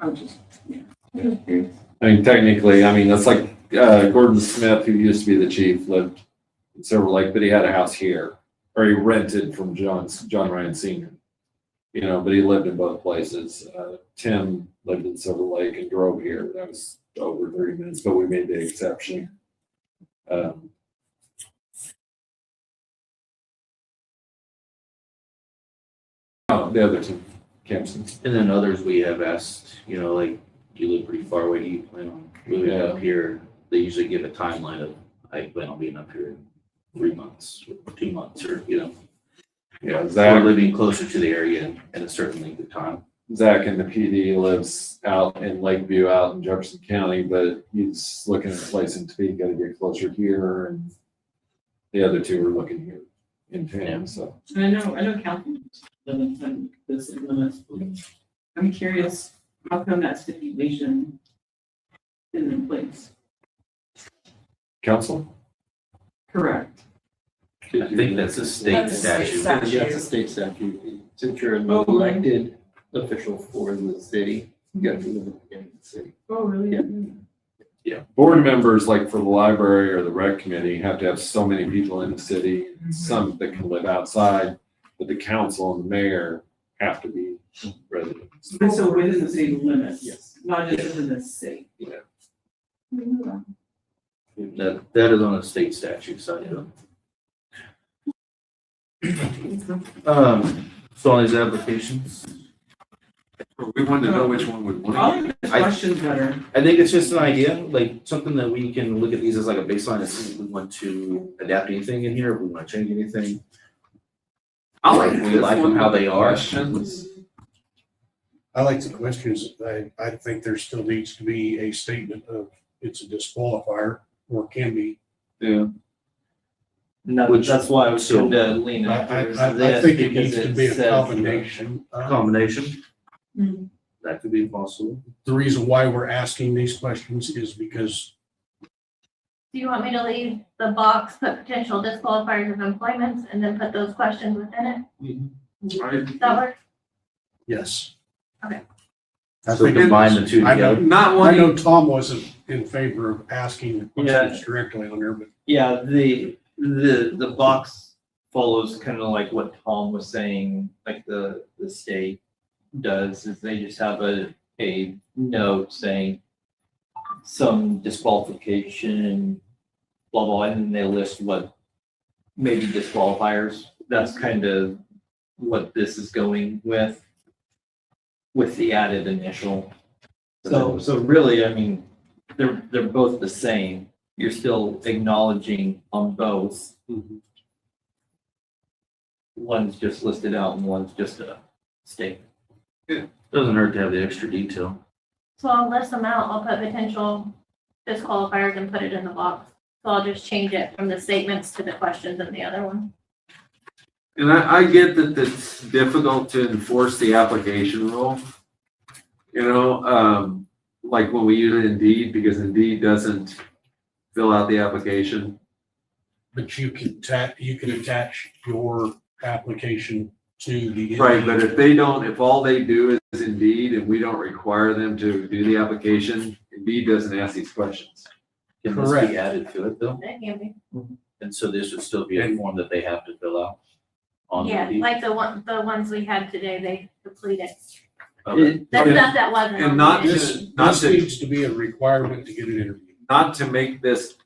I was just, yeah. I was curious. I mean, technically, I mean, that's like, Gordon Smith, who used to be the chief, lived in Silver Lake, but he had a house here, or he rented from John Ryan Senior. You know, but he lived in both places. Tim lived in Silver Lake and drove here. That was over 30 minutes, but we made the exception. Oh, the other two, Campsons. And then others we have asked, you know, like, you live pretty far away, do you plan on moving up here? They usually give a timeline of, I plan on being up here in 3 months, or 2 months, or, you know. Yeah, Or Zach, living closer to the area in a certain length of time. Zach in the PD lives out in Lakeview, out in Jefferson County, but he's looking at a place in Topeka to get closer here, and the other two are looking here in town, so. And I know council limits and this limits. I'm curious, how come that stipulation is in place? Council? Correct. I think that's a state That's a state statute. statute. Yeah, it's a state statute. Since you're an elected official for the city, you got to live in the city. Oh, really? Yeah. Board members, like for the library or the rec committee, have to have so many people in the city, some that can live outside, but the council and the mayor have to be residents. And so within the city limits? Yes. Not just within the city? Yeah. That is on a state statute side. So on these applications, We wanted to know which one would I win. like the questions better. I think it's just an idea, like something that we can look at these as like a baseline and see if we want to adapt anything in here, if we want to change anything. I like them how they are. Questions. I like the questions. I think there still needs to be a statement of it's a disqualifier or can be. Yeah. No, Which- that's why I was so- trying to lean I into think this it needs because to it be a says. combination. Combination. Mhm. That could be possible. The reason why we're asking these questions is because Do you want me to leave the box, put potential disqualifiers of employment, and then put those questions within it? Does that work? yes. Okay. I So think combine the two I know- together. Not I wanting, know Tom wasn't in favor of asking the questions directly on there, but Yeah, the box follows kind of like what Tom was saying, like the state does, is they just have a note saying some disqualification, blah, blah, and then they list what maybe disqualifiers. That's kind of what this is going with the added initial. So really, I mean, they're both the same. You're still acknowledging on both. One's just listed out and one's just a statement. Doesn't hurt to have the extra detail. So I'll list them out, I'll put potential disqualifiers and put it in the box. So I'll just change it from the statements to the questions in the other one. and I get that it's difficult to enforce the application rule. You know, like when we use Indeed, because Indeed doesn't fill out the application. you can attach your application to the. Right, but if they don't, if all they do is Indeed and we don't require them to do the application, Indeed doesn't ask these questions. Can this Correct. be added to it though? That can be. And so this would still be a form that they have to fill out? On Yeah, Indeed? like the ones we had today, they completed. Okay. The stuff that wasn't. And on not the- This needs to be a requirement to get an interview. not to make this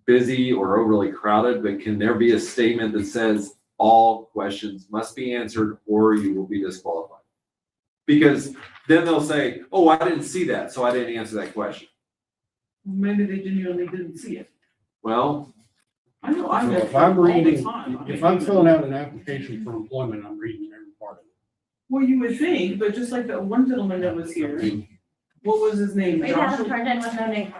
busy or overly crowded, but can there be a statement that says all questions must be answered or you will be disqualified? Because then they'll say, oh, I didn't see that, so I didn't answer that question. Maybe they genuinely didn't see it. Well, I know, So if I'm reading, if I'm filling out an application for employment, I'm reading every part of it. Well, you would think, but just like that one gentleman that was here, what was his name? We haven't Joshua? turned in with no name.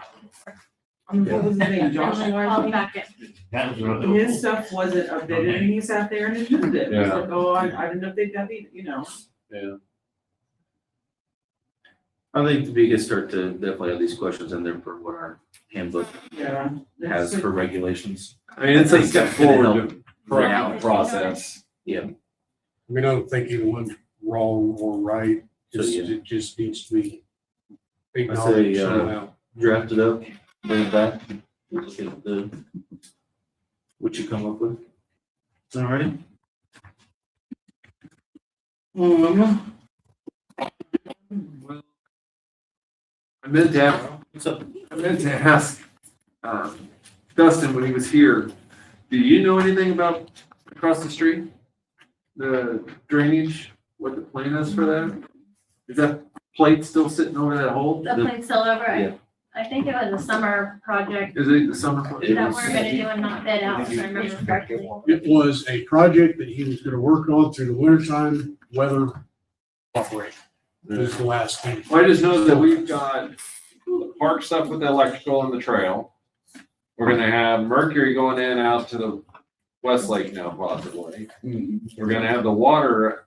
What was his name? Joshua? Call me back in. His stuff wasn't updated and he sat there and admitted it. It's like, oh, I didn't update that either, you know. I think the biggest start to definitely have these questions in there for what our handbook Yeah. has for regulations. I mean, it's a step forward to Help. correct Yeah. the process. I mean, I don't think anyone's wrong or right, So, yeah. it just needs to be I acknowledged say, somehow. draft it up, bring it back, look at what you come up with. All righty? Well, I meant to ask, Dustin when he was here, do you know anything about across the street? The drainage, what the plan is for that? Is that plate still sitting over that hole? The plate's still over. Yeah. I think it was a summer project Is it the summer? project? that we're gonna do and not bid out, if I remember correctly. It was a project that he was gonna work on through the wintertime, weather operation. This is the last thing. Well, I just know that we've got the park stuff with the electrical and the trail. We're gonna have Mercury going in and out to the West Lake now possibly. We're gonna have the water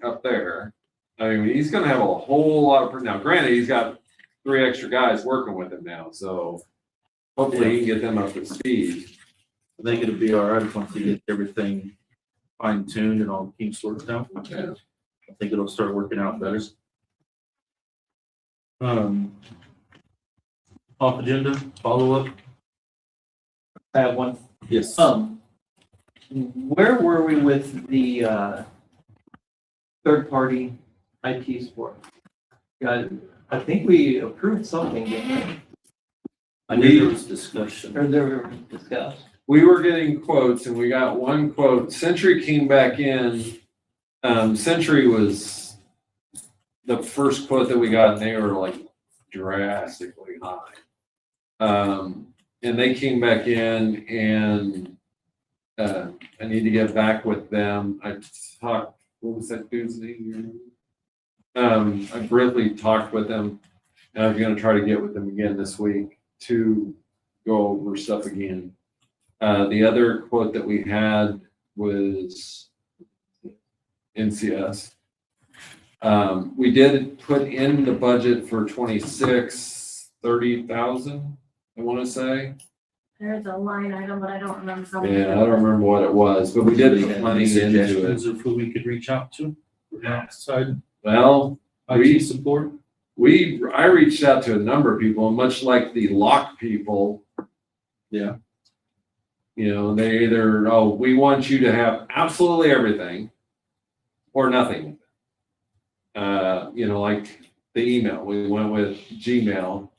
up there. I mean, he's gonna have a whole lot of, now granted, he's got 3 extra guys working with him now, so hopefully he can get them up to speed. I think it'll be all right once we get everything fine tuned and all the kinks worked out. Yeah. I think it'll start working out better. Off agenda, follow up? I have one. Yes. Where were we with the third-party IT support? I think we approved something, didn't we? I knew there was discussion. Or there were discussed. We were getting quotes and we got one quote. Century came back in. Century was the first quote that we got and they were like drastically high. And they came back in and I need to get back with them. I talked, what was that dude's name? I briefly talked with them and I'm gonna try to get with them again this week to go over stuff again. The other quote that we had was NCS. We did put in the budget for 26, 30,000, I want to say. There's a line item, but I don't remember. Yeah, I don't remember what it was, but we did put money into it. Suggestions of who we could reach out to? Outside. Well, We- IT support? I reached out to a number of people, and much like the lock people. Yeah. You know, they either, oh, we want you to have absolutely everything or nothing. You know, like the email, we went with Gmail,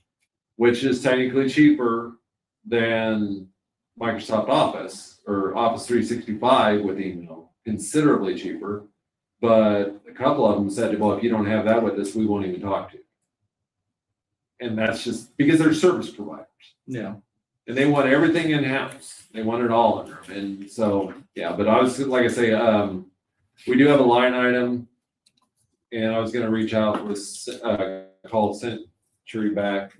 which is technically cheaper than Microsoft Office or Office 365 with email, considerably cheaper. But a couple of them said, well, if you don't have that with us, we won't even talk to you. And that's just because they're service providers. Yeah. And they want everything in-house. They want it all under them. And so, yeah, but I was, like I say, we do have a line item. And I was gonna reach out with, call Century back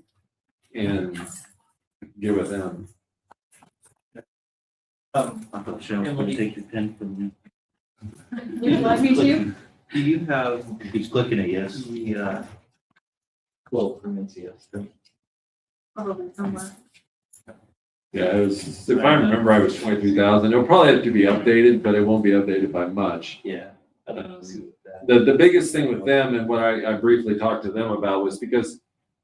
and get with them. I thought Sharon was gonna take your pen from you. Would you like me to? Do you have He's clicking it, yes. the, quote from NCS? Probably somewhere. Yeah, it was, if I remember, I was 23,000. It'll probably have to be updated, but it won't be updated by much. Yeah. I don't see what that. The biggest thing with them and what I briefly talked to them about was because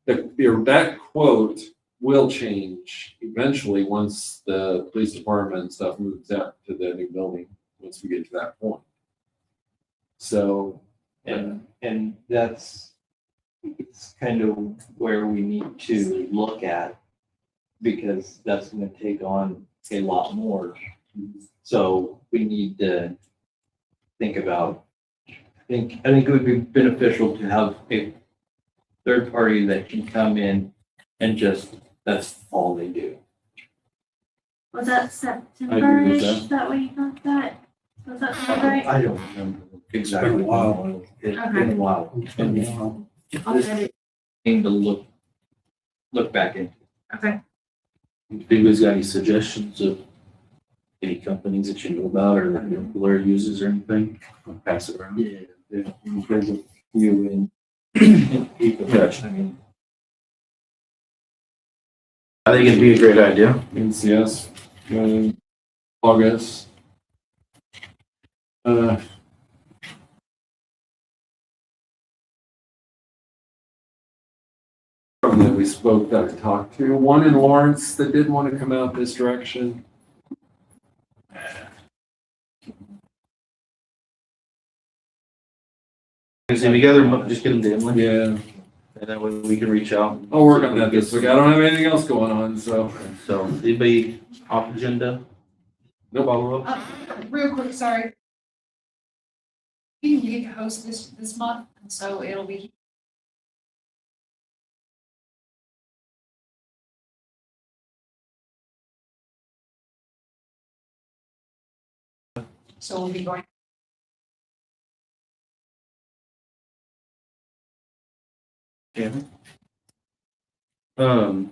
that quote will change eventually once the police department and stuff moves out to the new building, once we get to that point. So, And that's, it's kind of where we need to look at, because that's gonna take on a lot more. So we need to think about, I think it would be beneficial to have a third party that can come in and just, that's all they do. Was that I agree September-ish? with That way you got that? Was that sound right? I don't remember exactly. It's been a while. It's been a while. I'll get it. Need to look back in. Okay. If anybody's got any suggestions of any companies that you know about or that your employer uses or anything, I'll pass it around. Yeah, there's a few in people. Gotcha. I mean, I think it'd be a great idea. NCS, August. That we spoke, that I talked to, one in Lawrence that did want to come out this direction. Get them together, just get them to Emily, Yeah, and that way we can reach out. I'll work on that this week. I don't have anything else going on, so. So, anybody off agenda? No follow up? Real quick, sorry. You get to host this month, and so it'll be. So we'll be going. Yeah. There's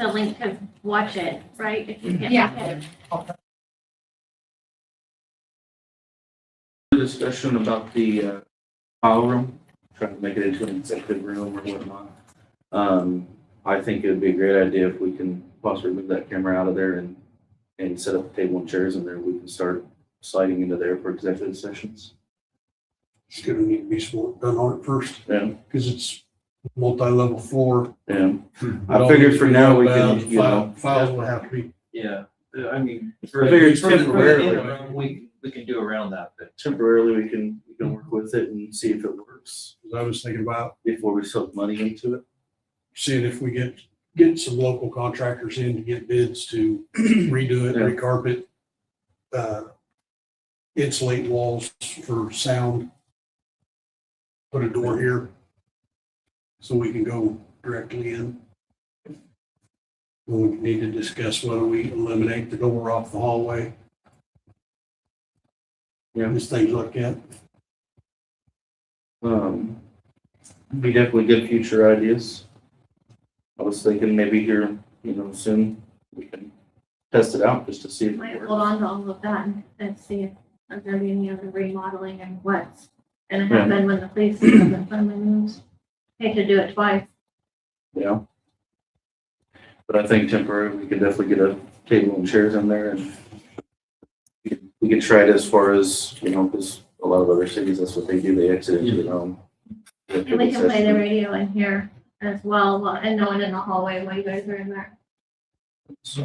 a link to watch it, right? If you can't Yeah. make it. Discussion about the file room, trying to make it into an executive room or whatnot. I think it would be a great idea if we can possibly move that camera out of there and set up a table and chairs in there. We can start sliding into there for executive sessions. It's gonna need to be some work done on it first, Yeah, because it's multi-level floor. yeah. I figured for now we can, you know. Files will have to be, yeah, I mean. I figured temporarily. We can do around that, but. Temporarily, we can work with it and see if it works because I was thinking about before we soak money into it. seeing if we get some local contractors in to get bids to redo it, Yeah. recarpet, insulate walls for sound, put a door here so we can go directly in. We need to discuss whether we eliminate the door off the hallway. Yeah. Just things like that. Be definitely good future ideas. I was thinking maybe here, soon we can test it out just to see if Might it hold works. on to all of that and see if there's gonna be any other remodeling and what's gonna Yeah. happen when the police department finally moves. Hate to do it twice. Yeah. But I think temporarily, we could definitely get a table and chairs in there and we could try it as far as, because a lot of other cities, that's what they do, they exit into their own. And we can play the radio in here as well, and no one in the hallway while you guys are in there. So,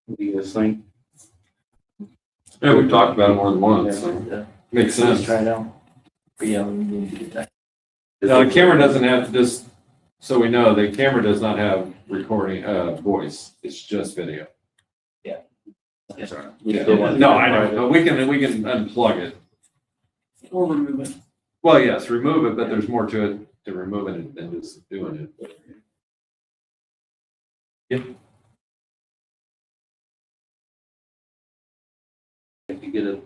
what do you guys think? Yeah, we've talked about it more than once, so Yeah. makes sense. Try it out. But yeah, we need to get that. Now, the camera doesn't have, just so we know, the camera does not have recording, voice, it's just video. That's all right. Yeah, no, I know, but we can unplug it. Or remove it. Well, yes, remove it, but there's more to it, to removing it than just doing it. If you get it,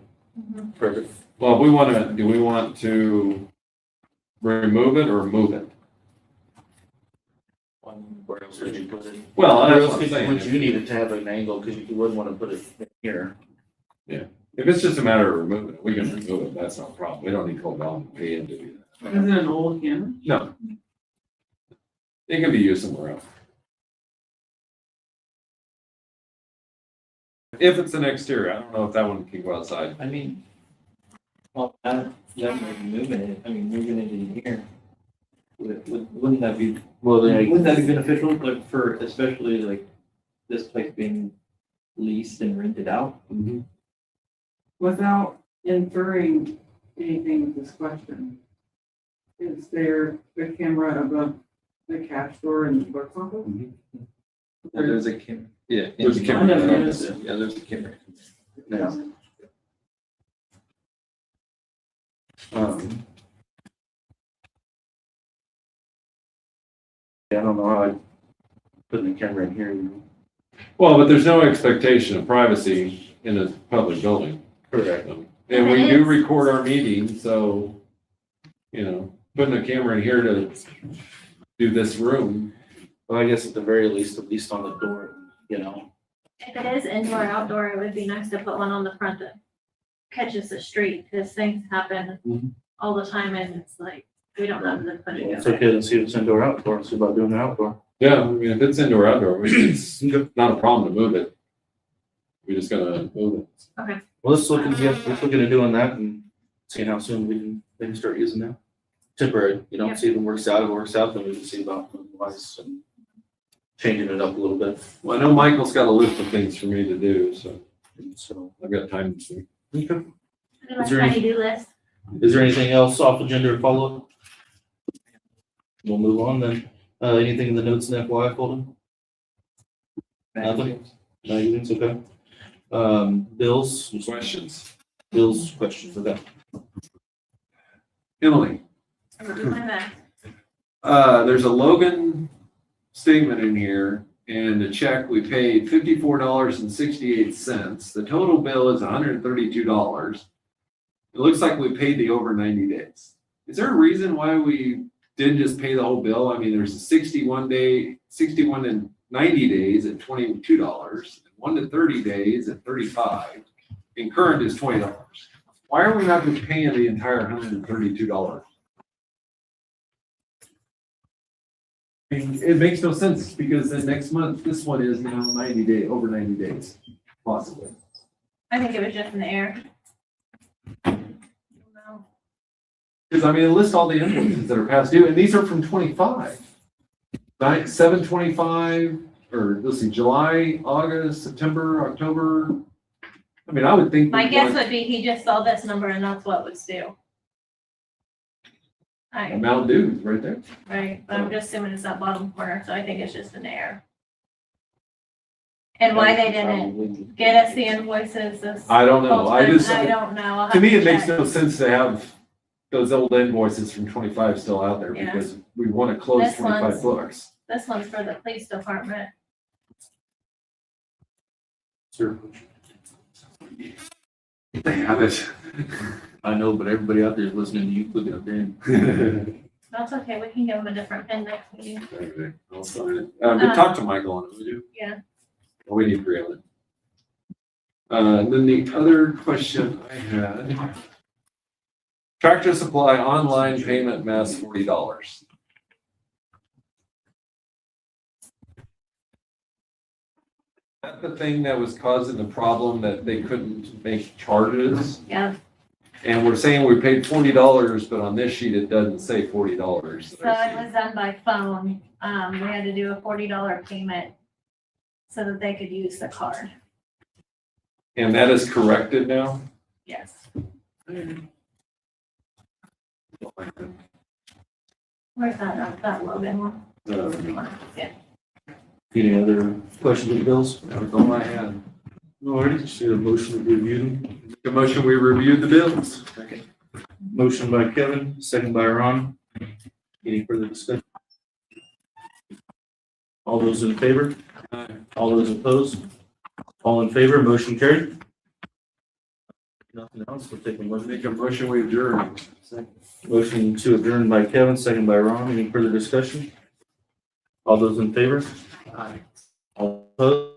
perfect. Well, do we want to remove it or move it? Where else would you put it? Well, Where that's else what I'm could saying. would you need it to have an angle, because you wouldn't want to put it here. If it's just a matter of removing it, we can remove it, that's not a problem. We don't need to go down and pay him to do that. Is it an old camera? No. It can be used somewhere else. If it's an exterior, I don't know if that one can go outside. I mean, well, that moving it, I mean, moving it in here. Wouldn't that be, Well, then, wouldn't that be beneficial, like, for especially like this place being leased and rented out? Without inferring anything with this question, is there a camera above the cash drawer in the clerk's office? There's a camera. Yeah. There's a camera. I never noticed it. Yeah, there's a camera. yeah. Yeah, I don't know how I'd put the camera in here, you know. Well, but there's no expectation of privacy in a public building. Correct. And we do record our meetings, so, putting a camera in here to do this room. Well, I guess at the very least, at least on the door, you know. If it is indoor, outdoor, it would be nice to put one on the front that catches the street, because things happen all the time, and it's like, we don't know to put it It's in. okay to see if it's indoor, outdoor, see about doing it outdoor. Yeah, I mean, if it's indoor, outdoor, it's not a problem to move it. We just gotta move it. Well, let's look into doing that and seeing how soon we can start using that. Temporary, Yep. see if it works out, then we can see about wise and changing it up a little bit. Well, I know Michael's got a list of things for me to do, so So, I've got time to. okay. Put it on Is there my any- to-do list. Is there anything else off agenda or follow-up? We'll move on then. Anything in the notes in FYI folder? Nothing? No, you think it's okay? Bills, Questions? questions, okay. Emily, I'm gonna do my best. there's a Logan statement in here and a check, we paid $54.68. The total bill is $132. It looks like we paid the over 90 days. Is there a reason why we didn't just pay the whole bill? I mean, there's a 61 and 90 days at $22, and 1 to 30 days at $35, and current is $20. Why are we not just paying the entire $132? I mean, it makes no sense, because then next month, this one is now 90 day, over 90 days, possibly. I think it was just in the air. No. Because I mean, it lists all the invoices that are past due, and these are from 25. 7/25, or let's see, July, August, September, October. I mean, I would think. My guess would be he just saw this number and that's what was due. Amount due, right there. Right, but I'm just assuming it's that bottom corner, so I think it's just in the air. And why they didn't get us the invoices is. I don't know, I just, I don't know. I'll to have me, it makes check. no sense to have those old invoices from 25 still out there, Yeah. because we want to close This 25 one's- books. This one's for the police department. Sure. They have it. I know, but everybody out there is listening to you, look it up there. That's okay, we can give them a different pen next meeting. Okay, I'll sign it. We talked to Michael on it, we do. Yeah. We need to agree on it. Then the other question I had. Tractor Supply online payment mass $40. That the thing that was causing the problem that they couldn't make charges? Yeah, And we're saying we paid $40, but on this sheet, it doesn't say $40. So it was done by phone. We had to do a $40 payment so that they could use the card. And that is corrected now? Yes. Where's that Logan one? Any other questions with bills? That was all I had. Alrighty, so a motion to review them. The motion, we reviewed the bills. Motion by Kevin, second by Ron. Any further discussion? All those in favor? All those opposed? All in favor, motion carried. Nothing else, we'll take a motion. Make a motion, we adjourn. Motion to adjourn by Kevin, second by Ron. Any further discussion? All those in favor? All opposed?